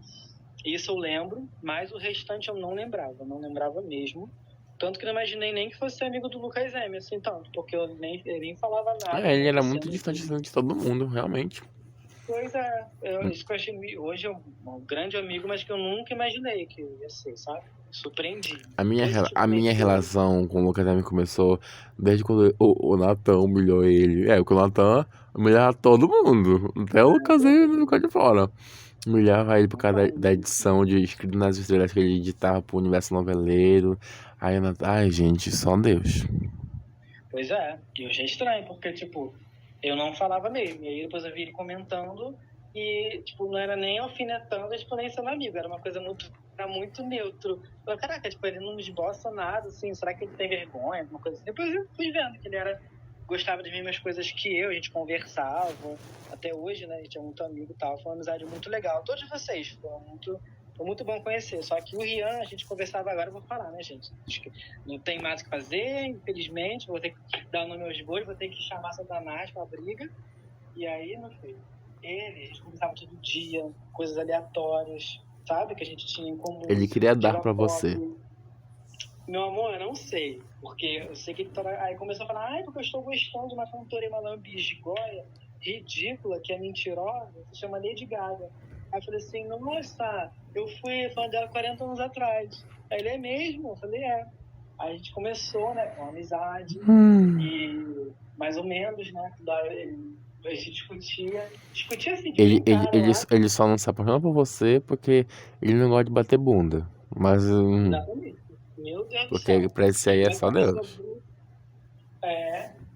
Speaker 2: Isso eu lembro, mas o restante eu não lembrava mesmo. Tanto que não imaginei nem que fosse amigo do Lucas M, assim, tanto, porque ele nem falava nada.
Speaker 1: Ele era muito
Speaker 2: Sendo
Speaker 1: distante
Speaker 2: que,
Speaker 1: de todo mundo, realmente.
Speaker 2: pois isso que eu achei, hoje é um grande amigo, mas que eu nunca imaginei que ia ser, sabe? Surpreendi,
Speaker 1: A minha
Speaker 2: positivamente.
Speaker 1: relação com o Lucas M começou desde quando o Natan humilhou ele. Porque o Natan humilhava todo mundo. Até o Lucas M não ficou de fora. Humilhava ele por causa da edição de Escrito nas Estrelas que ele editava pro universo noveleiro. Aí o Natan, ai gente, só Deus.
Speaker 2: Pois é, e eu achei estranho, porque, tipo, eu não falava mesmo. E aí depois eu vi ele comentando e, tipo, não era nem alfinetando, tipo, nem sendo amigo. Era uma coisa era muito neutro. Eu falei, caraca, tipo, ele não me esboça nada, assim, será que ele tem vergonha, alguma coisa assim. Depois eu fui vendo que ele gostava das mesmas coisas que a gente conversava. Até hoje, né, a gente é muito amigo e tal. Foi uma amizade muito legal. Todos vocês, foi muito bom conhecer. Só que o Rian, a gente conversava agora, eu vou falar, né, gente? Acho que não tem mais o que fazer, infelizmente. Vou ter que dar o nome aos bois, vou ter que chamar Satanás pra briga. E aí, meu filho, a gente conversava todo dia, coisas aleatórias, sabe? Que a gente tinha em comum.
Speaker 1: Ele queria dar
Speaker 2: Tirava
Speaker 1: pra você.
Speaker 2: foto. Meu amor, eu não sei. Porque eu sei que ele tava. Aí começou a falar, porque eu estou gostando de uma cantora malambigóia, ridícula, que é mentirosa, se chama Lady Gaga. Aí eu falei assim, nossa, eu fui fã dela 40 anos atrás. Aí ele é mesmo? Eu falei, é. Aí a gente começou, né, com amizade, e mais ou menos, né, a gente discutia assim, de brincar, eu acho.
Speaker 1: Ele só não se apaixona por você porque ele não gosta de bater bunda. Mas
Speaker 2: Exatamente. Meu Deus do
Speaker 1: porque
Speaker 2: céu.
Speaker 1: pra esse aí é
Speaker 2: Mas
Speaker 1: só
Speaker 2: uma pessoa
Speaker 1: Deus.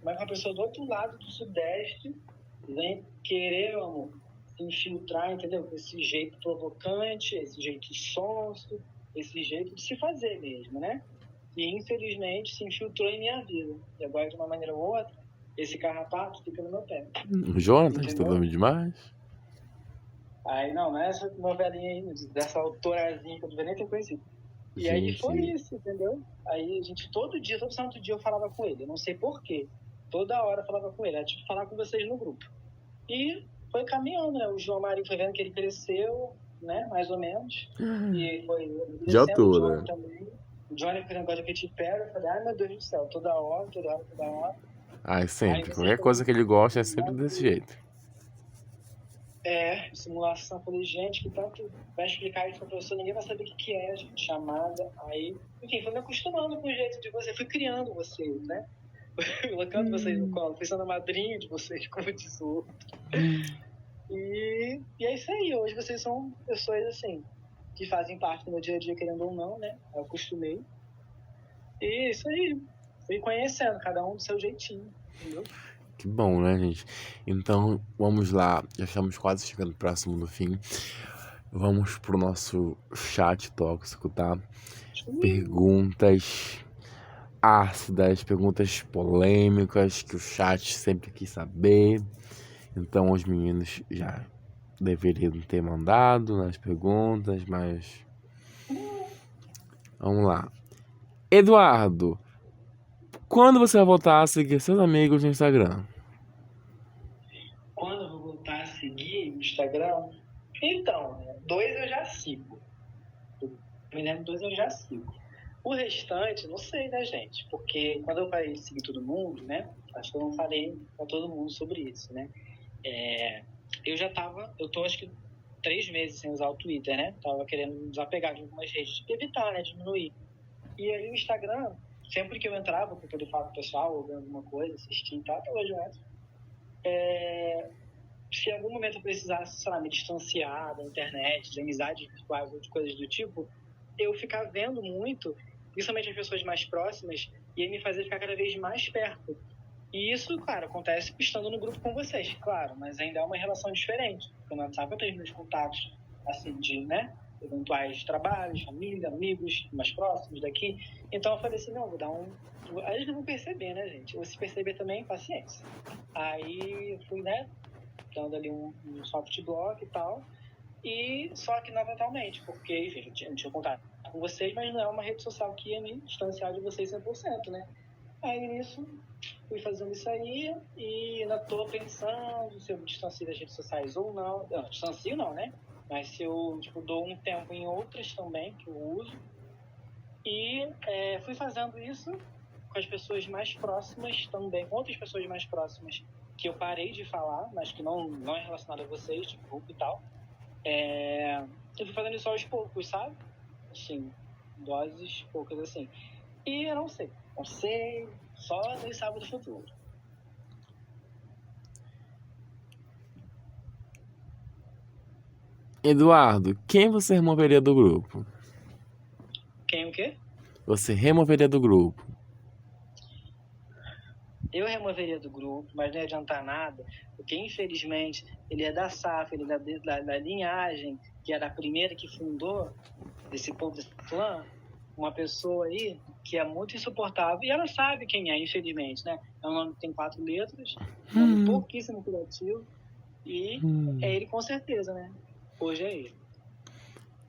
Speaker 2: mas uma pessoa do outro lado do Sudeste, vem querer, meu amor, se infiltrar, entendeu? Esse jeito provocante, esse jeito sonso, esse jeito de se fazer mesmo, né? E infelizmente se infiltrou em minha vida. E agora, de uma maneira ou outra, esse carrapato fica no meu pé.
Speaker 1: O Jonathan, você tá
Speaker 2: Entendeu?
Speaker 1: dormindo demais?
Speaker 2: Aí não é essa novelinha aí, dessa autorazinha que eu nem tenho conhecido. E aí foi
Speaker 1: Gente,
Speaker 2: isso, entendeu? Aí a gente, todo dia, todo santo dia eu falava com ele. Eu não sei porquê. Toda hora eu falava com ele. Era tipo falar com vocês no grupo. E foi caminhando, né? O João Marinho foi vendo que ele cresceu, né? Mais ou menos. E foi
Speaker 1: de
Speaker 2: crescendo, o
Speaker 1: altura.
Speaker 2: Johnny também. O Johnny foi um negócio que te pega. Eu falei, ai meu Deus do céu, toda hora, toda hora, toda hora.
Speaker 1: Ai,
Speaker 2: Aí
Speaker 1: sempre.
Speaker 2: vocês
Speaker 1: Qualquer
Speaker 2: foram.
Speaker 1: coisa que ele gosta é sempre desse jeito.
Speaker 2: Simulação. Eu falei, gente, que tanto vai explicar isso para professor, ninguém vai saber o que é, gente, chamada. Aí, enfim, fui me acostumando com o jeito de você, fui criando vocês, né? Colocando vocês no colo, fui sendo a madrinha de vocês, como diz o outro. E é isso aí, hoje vocês são pessoas assim, que fazem parte do meu dia a dia, querendo ou não, né? Eu acostumei. E é isso aí, fui conhecendo, cada um do seu jeitinho, entendeu?
Speaker 1: Que bom, né, gente? Então, vamos lá. Já estamos quase chegando próximo do fim. Vamos pro nosso chat tóxico, tá? Perguntas ácidas, perguntas polêmicas que o chat sempre quis saber. Então, os meninos já deveriam ter mandado nas perguntas, mas vamos lá. Eduardo, quando você vai voltar a seguir seus amigos no Instagram?
Speaker 2: Quando eu vou voltar a seguir no Instagram? Então, né, 2 eu já sigo. Me lembro 2 eu já sigo. O restante, não sei, né, gente? Porque quando eu falei seguir todo mundo, né? Acho que eu não falei pra todo mundo sobre isso, né? Eu tô acho que 3 meses sem usar o Twitter, né? Tava querendo desapegar de algumas redes, evitar, né? Diminuir. E aí o Instagram, sempre que eu entrava pra poder falar com o pessoal, ou ver alguma coisa, assistir e tal, até hoje eu entro. Se em algum momento eu precisasse, sei lá, me distanciar da internet, de amizades virtuais ou de coisas do tipo, eu ficar vendo muito, principalmente as pessoas mais próximas, ia me fazer ficar cada vez mais perto. E isso, claro, acontece estando no grupo com vocês, claro, mas ainda é uma relação diferente. Porque no WhatsApp eu tenho meus contatos, assim, de, né, eventuais trabalhos, família, amigos mais próximos daqui. Então eu falei assim, não, vou dar um... Aí eles não vão perceber, né, gente? Ou se perceber também, paciência. Aí fui, né, dando ali um soft block e tal. E só que não totalmente, porque, enfim, eu tinha contato com vocês, mas não é uma rede social que ia me distanciar de vocês 100%, né? Aí nisso, fui fazendo isso aí e ainda tô pensando se eu me distancio das redes sociais ou não. Não, distancio não, né? Mas se eu, tipo, dou um tempo em outras também, que eu uso. E fui fazendo isso com as pessoas mais próximas também, com outras pessoas mais próximas que eu parei de falar, mas que não é relacionado a vocês, tipo, grupo e tal. Eu fui fazendo isso aos poucos, sabe? Assim, doses poucas assim. E eu não sei, só Deus sabe do futuro.
Speaker 1: Eduardo, quem você removeria do grupo?
Speaker 2: Quem o quê?
Speaker 1: Você removeria do grupo?
Speaker 2: Eu removeria do grupo, mas não ia adiantar nada, porque infelizmente ele é da SAF, ele é da linhagem, que era a primeira que fundou desse povo, desse clã, uma pessoa aí que é muito insuportável, e ela sabe quem é, infelizmente, né? É um nome que tem 4 letras, um nome pouquíssimo criativo, e é ele com certeza, né? Hoje é ele.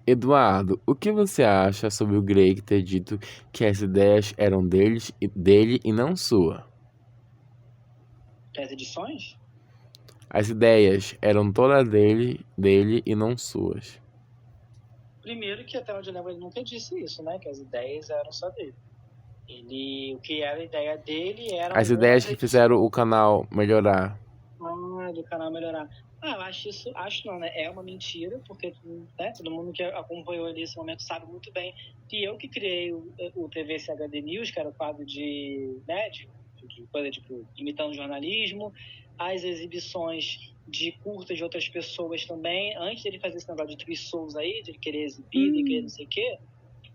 Speaker 1: Eduardo, o que você acha sobre o Greg ter dito que as ideias eram dele e não sua?
Speaker 2: As edições?
Speaker 1: As ideias eram todas dele e não suas.
Speaker 2: Primeiro que até onde eu lembro ele nunca disse isso, né? Que as ideias eram só dele. O que era a ideia dele era
Speaker 1: As ideias que fizeram o canal melhorar.
Speaker 2: do canal melhorar. Eu acho não, né? É uma mentira, porque, né, todo mundo que acompanhou ali esse momento sabe muito bem que eu que criei o TVCHD News, que era o quadro de, né, de coisa, tipo, imitando jornalismo, as exibições de curtas de outras pessoas também, antes dele fazer esse negócio de Three Souls aí, de ele querer exibir, de querer não sei o quê,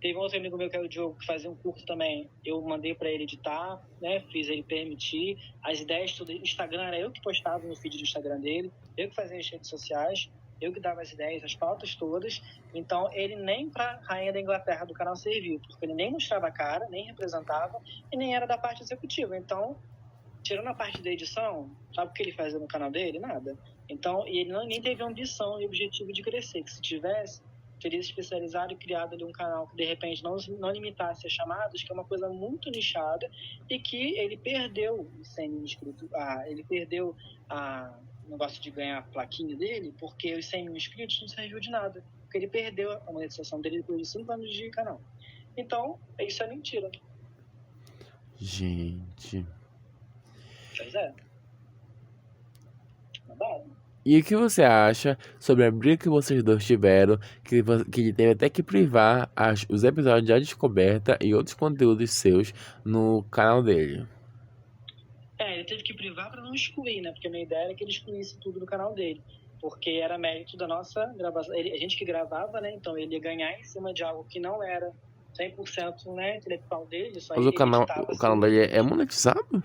Speaker 2: Teve um outro amigo meu que é o Diogo, que fazia um curso também. Eu mandei para ele editar, né? Fiz ele permitir. As ideias, tudo. Instagram era eu que postava no feed do Instagram dele, eu que fazia as redes sociais, eu que dava as ideias, as pautas todas. Então, ele nem para Rainha da Inglaterra do canal serviu, porque ele nem mostrava a cara, nem representava e nem era da parte executiva. Então, tirando a parte da edição, sabe o que ele fazia no canal dele? Nada. Então, e ele nem teve ambição e objetivo de crescer, que se tivesse, teria se especializado e criado ali um canal que de repente não limitasse as chamadas, que é uma coisa muito nichada, e que ele perdeu os 100 mil inscritos, ele perdeu o negócio de ganhar a plaquinha dele, porque os 100 mil inscritos não serviu de nada, porque ele perdeu a monetização dele depois de 5 anos de canal. Então, isso é mentira.
Speaker 1: Gente.
Speaker 2: Pois é. Verdade.
Speaker 1: E o que você acha sobre a briga que vocês dois tiveram, que ele teve até que privar os episódios da Descoberta e outros conteúdos seus no canal dele?
Speaker 2: Ele teve que privar para não excluir, né? Porque a minha ideia era que ele excluísse tudo do canal dele. Porque era mérito da nossa gravação. A gente que gravava, né? Então ele ia ganhar em cima de algo que não era 100%, né, intelectual dele. Isso aí
Speaker 1: Mas
Speaker 2: ele editava
Speaker 1: o canal dele é monetizado?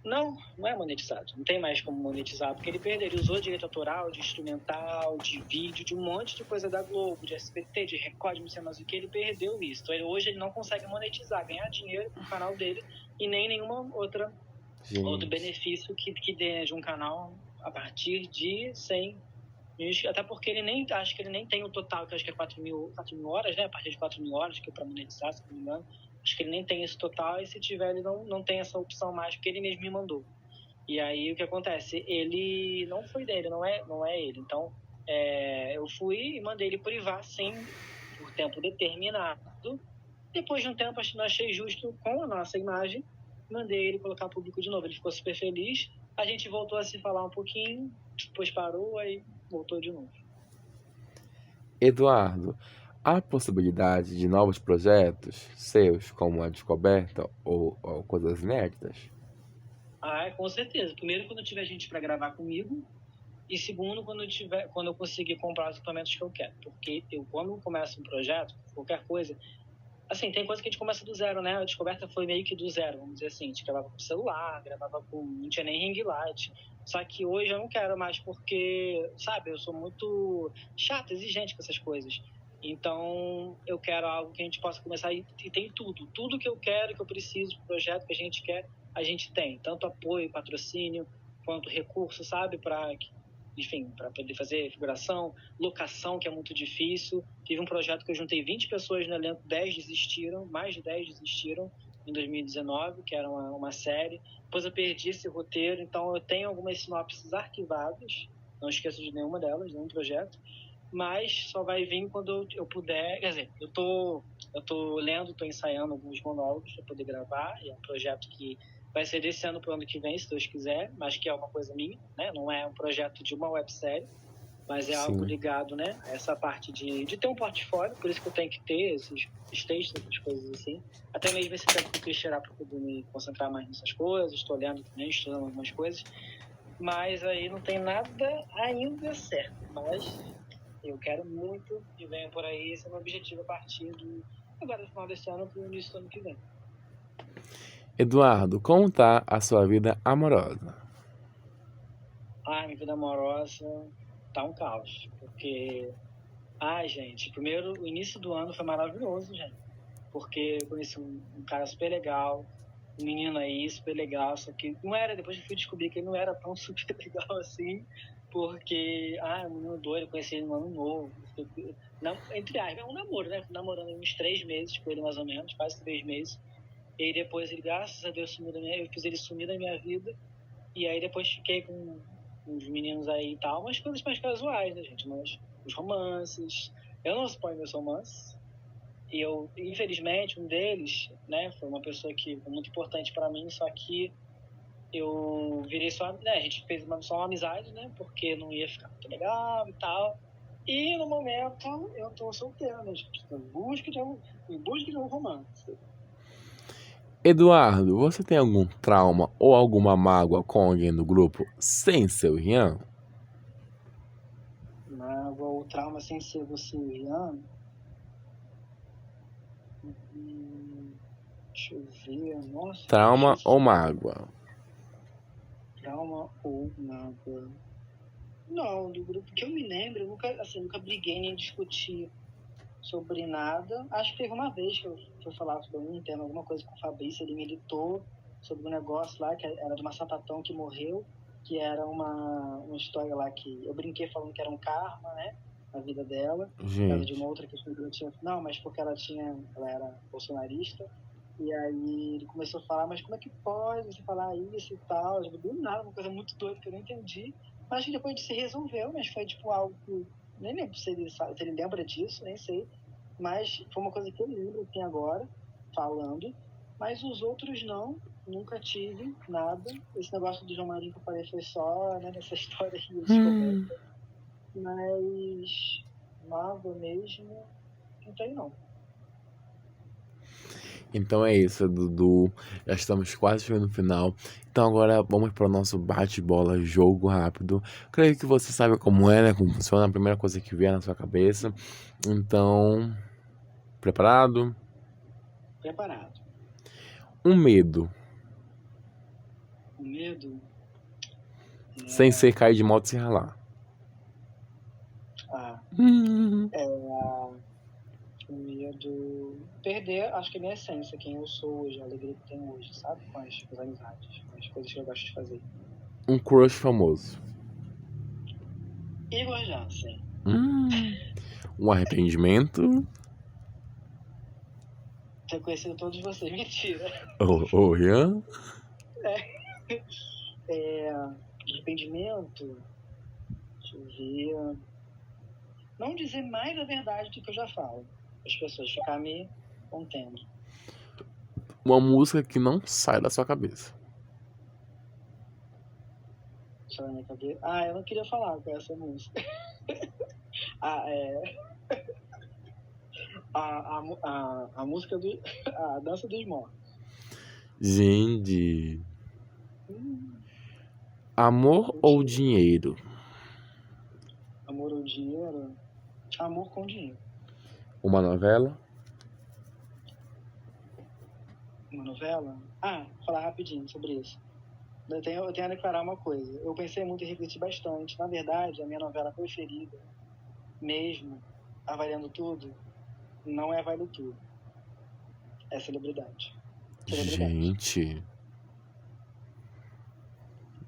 Speaker 2: Não é monetizado. Não tem mais como monetizar, porque ele perdeu. Ele usou direito autoral, de instrumental, de vídeo, de um monte de coisa da Globo, de SBT, de Record, não sei mais o que. Ele perdeu isso. Então, hoje ele não consegue monetizar, ganhar dinheiro com o canal dele e nem nenhuma outro benefício que dê de um canal a partir de 100 mil. Até porque acho que ele nem tem o total, que acho que é 4 mil horas, né? A partir de 4 mil horas, que é para monetizar, se não me engano. Acho que ele nem tem esse total, e se tiver, ele não tem essa opção mais, porque ele mesmo me mandou. E aí, o que acontece? Ele não foi dele, não é ele. Então, eu fui e mandei ele privar, sim, por tempo determinado. Depois de um tempo, não achei justo, com a nossa imagem, mandei ele colocar público de novo. Ele ficou super feliz. A gente voltou a se falar um pouquinho, depois parou, aí voltou de novo.
Speaker 1: Eduardo, há possibilidade de novos projetos seus, como a Descoberta ou coisas inéditas?
Speaker 2: Com certeza. Primeiro, quando tiver gente para gravar comigo. E segundo, quando eu conseguir comprar os equipamentos que eu quero. Porque quando começo um projeto, qualquer coisa, assim, tem coisa que a gente começa do zero, né? A Descoberta foi meio que do zero, vamos dizer assim. A gente gravava com celular, não tinha nem ring light. Só que hoje eu não quero mais porque, sabe, eu sou muito chato, exigente com essas coisas. Então, eu quero algo que a gente possa começar e tem tudo. Tudo que eu quero, que eu preciso, o projeto que a gente quer, a gente tem. Tanto apoio, patrocínio, quanto recurso, sabe? Para poder fazer figuração, locação, que é muito difícil. Tive um projeto que eu juntei 20 pessoas no elenco, 10 desistiram, mais de 10 desistiram em 2019, que era uma série. Depois eu perdi esse roteiro, então eu tenho algumas sinopses arquivadas, não esqueço de nenhuma delas, nenhum projeto, mas só vai vir quando eu puder. Quer dizer, eu tô lendo, tô ensaiando alguns monólogos para poder gravar, e é um projeto que vai ser desse ano para o ano que vem, se Deus quiser, mas que é uma coisa minha, né? Não é um projeto de uma websérie, mas é algo ligado, né, a essa parte de ter um portfólio, por isso que eu tenho que ter esses textos, essas coisas assim. Até mesmo esse tempo que eu quis tirar para poder me concentrar mais nessas coisas, estou lendo também, estudando algumas coisas, mas aí não tem nada ainda certo, mas eu quero muito que venha por aí, esse é o meu objetivo a partir agora do final desse ano para o início do ano que vem.
Speaker 1: Eduardo, como tá a sua vida amorosa?
Speaker 2: Minha vida amorosa tá um caos, porque, gente, primeiro, o início do ano foi maravilhoso, gente, porque eu conheci um cara super legal, um menino aí super legal, só que não era, depois eu fui descobrir que ele não era tão super legal assim, porque, um menino doido, eu conheci ele no ano novo, entre aspas, é um namoro, né, namorando uns 3 meses com ele mais ou menos, quase 3 meses, e aí depois ele, graças a Deus, eu fiz ele sumir da minha vida, e aí depois fiquei com uns meninos aí e tal, umas coisas mais casuais, né, gente? Mas os romances. Eu não exponho meus romances. E eu, infelizmente, um deles, né, foi uma pessoa que foi muito importante pra mim, só que eu virei só, né, a gente fez só uma amizade, né, porque não ia ficar muito legal e tal. E no momento eu tô solteiro, né, gente? Tô em busca de um romance.
Speaker 1: Eduardo, você tem algum trauma ou alguma mágoa com alguém do grupo sem ser o Rian?
Speaker 2: Mágoa ou trauma sem ser você, Rian? Deixa eu ver. Nossa,
Speaker 1: Trauma
Speaker 2: difícil
Speaker 1: ou
Speaker 2: essa
Speaker 1: mágoa?
Speaker 2: trauma ou mágoa. Não, do grupo que eu me lembro, eu nunca, assim, nunca briguei nem discuti sobre nada. Acho que teve uma vez que eu fui falar sobre um tema, alguma coisa com o Fabrício, ele militou sobre um negócio lá, que era de uma sapatão que morreu, que era uma história lá que eu brinquei falando que era um karma, né, na vida dela, por causa de uma
Speaker 1: Gente,
Speaker 2: outra questão que ela tinha. Não, mas porque ela era bolsonarista. E aí ele começou a falar, mas como é que pode você falar isso e tal? Tipo, do nada, uma coisa muito doida que eu não entendi. Mas que depois se resolveu, mas foi tipo algo que nem lembro se ele sabe, se ele lembra disso, nem sei. Mas foi uma coisa que eu lembro assim agora, falando. Mas os outros não, nunca tive nada. Esse negócio do João Marinho que eu falei foi só, né, nessa história aí de comédia. Mas mágoa mesmo, não tem não.
Speaker 1: então é isso, Dudu. Já estamos quase chegando no final. Então agora vamos para o nosso bate-bola, jogo rápido. Creio que você sabe como é, né? Como funciona, a primeira coisa que vier na sua cabeça. Então, preparado?
Speaker 2: Preparado.
Speaker 1: Um medo,
Speaker 2: O medo
Speaker 1: sem
Speaker 2: é.
Speaker 1: ser cair de moto e se ralar.
Speaker 2: Ah,
Speaker 1: Hum.
Speaker 2: o medo. Perder, acho que é a minha essência, quem eu sou hoje, a alegria que eu tenho hoje, sabe? Com as amizades, com as coisas que eu gosto de fazer.
Speaker 1: Um crush famoso.
Speaker 2: Igor Jansen.
Speaker 1: Um arrependimento.
Speaker 2: Ter conhecido todos vocês. Mentira.
Speaker 1: Oh, Rian.
Speaker 2: Arrependimento. Deixa eu ver. Não dizer mais a verdade do que eu já falo. As pessoas ficar me contendo.
Speaker 1: Uma música que não sai da sua cabeça.
Speaker 2: Só na minha cabeça. Eu não queria falar com essa música. A música do. A Dança dos Mortos.
Speaker 1: Gente. Amor ou dinheiro?
Speaker 2: Amor ou dinheiro? Amor com dinheiro.
Speaker 1: Uma novela?
Speaker 2: Uma novela? Vou falar rapidinho sobre isso. Eu tenho a declarar uma coisa. Eu pensei muito e refleti bastante. Na verdade, a minha novela preferida, mesmo avaliando tudo, não é Vale Tudo. É Celebridade.
Speaker 1: Gente.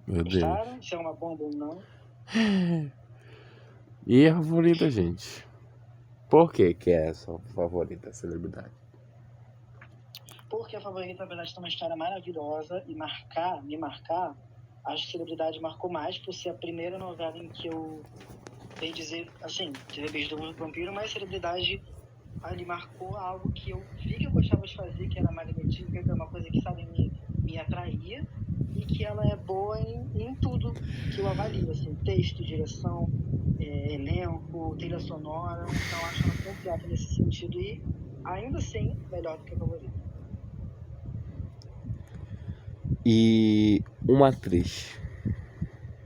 Speaker 1: Meu Deus.
Speaker 2: Gostaram? Se é uma bomba ou não?
Speaker 1: E a favorita, gente? Por que é a sua favorita celebridade?
Speaker 2: Porque a favorita, na verdade, tem uma história maravilhosa e me marcar, acho que Celebridade marcou mais por ser a primeira novela em que eu bem dizer, assim, de Beijo do Vampiro, mas Celebridade ali marcou algo que eu vi que eu gostava de fazer, que era magnética, que era uma coisa que, sabe, me atraía, e que ela é boa em tudo que eu avalio, assim, texto, direção, elenco, trilha sonora, então acho ela completa nesse sentido, e ainda assim, melhor do que a favorita.
Speaker 1: E uma atriz?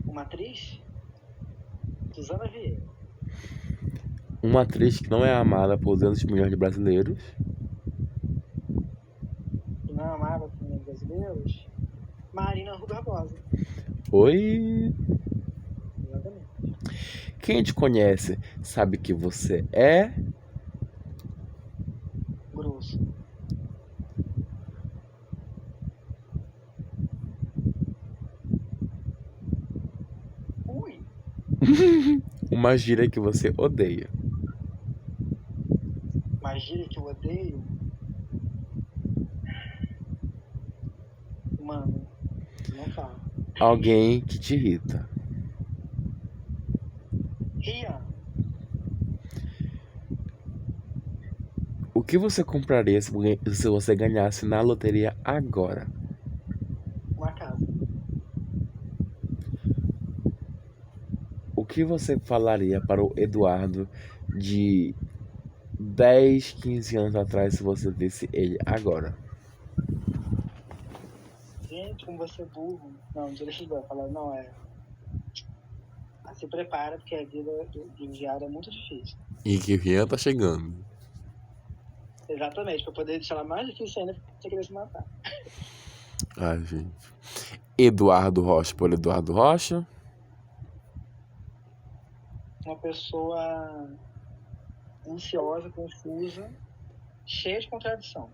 Speaker 2: Uma atriz? Suzana Vieira.
Speaker 1: Uma atriz que não é amada por 200 milhões de brasileiros?
Speaker 2: Que não é amada por os brasileiros? Marina Rui Barbosa.
Speaker 1: Oi?
Speaker 2: Exatamente.
Speaker 1: Quem te conhece sabe que você é?
Speaker 2: Grosso. Ui.
Speaker 1: Uma gíria que você odeia.
Speaker 2: Uma gíria que eu odeio? Mano, não falo.
Speaker 1: Alguém que te irrita.
Speaker 2: Rian.
Speaker 1: O que você compraria se você ganhasse na loteria agora?
Speaker 2: Uma casa.
Speaker 1: O que você falaria para o Eduardo de 10, 15 anos atrás se você visse ele agora?
Speaker 2: Gente, como você é burro. Não deixa eu falar. Não, se prepara, porque a vida do diário é muito difícil.
Speaker 1: E que o Rian tá chegando.
Speaker 2: Exatamente, pra poder deixar ela mais difícil ainda pra você querer se matar.
Speaker 1: Ai, gente. Eduardo Rocha por Eduardo Rocha.
Speaker 2: Uma pessoa ansiosa, confusa, cheia de contradição.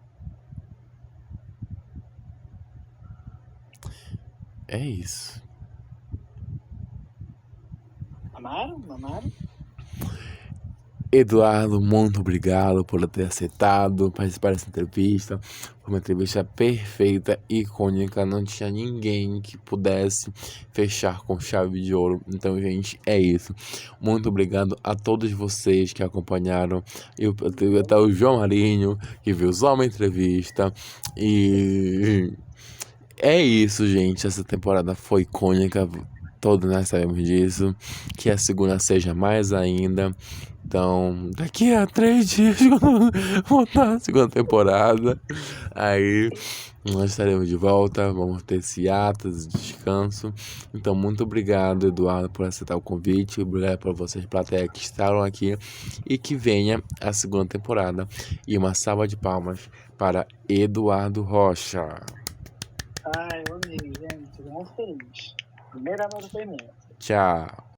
Speaker 1: É isso.
Speaker 2: Amaram? Amaram?
Speaker 1: Eduardo, muito obrigado por ter aceitado participar dessa entrevista. Foi uma entrevista perfeita, icônica. Não tinha ninguém que pudesse fechar com chave de ouro. Então, gente, é isso. Muito obrigado a todos vocês que acompanharam. Eu até o João Marinho, que viu só uma entrevista. E é isso, gente. Essa temporada foi icônica. Todos nós sabemos disso. Que a segunda seja mais ainda. Então, daqui a 3 dias, quando voltar a segunda temporada, aí nós estaremos de volta. Vamos ter esse ato, esse descanso. Então, muito obrigado, Eduardo, por aceitar o convite. Obrigado por vocês, plateia, que estavam aqui. E que venha a segunda temporada. E uma salva de palmas para Eduardo Rocha.
Speaker 2: Ai, eu amei, gente. Tô muito feliz. Primeira nota foi minha.
Speaker 1: Tchau.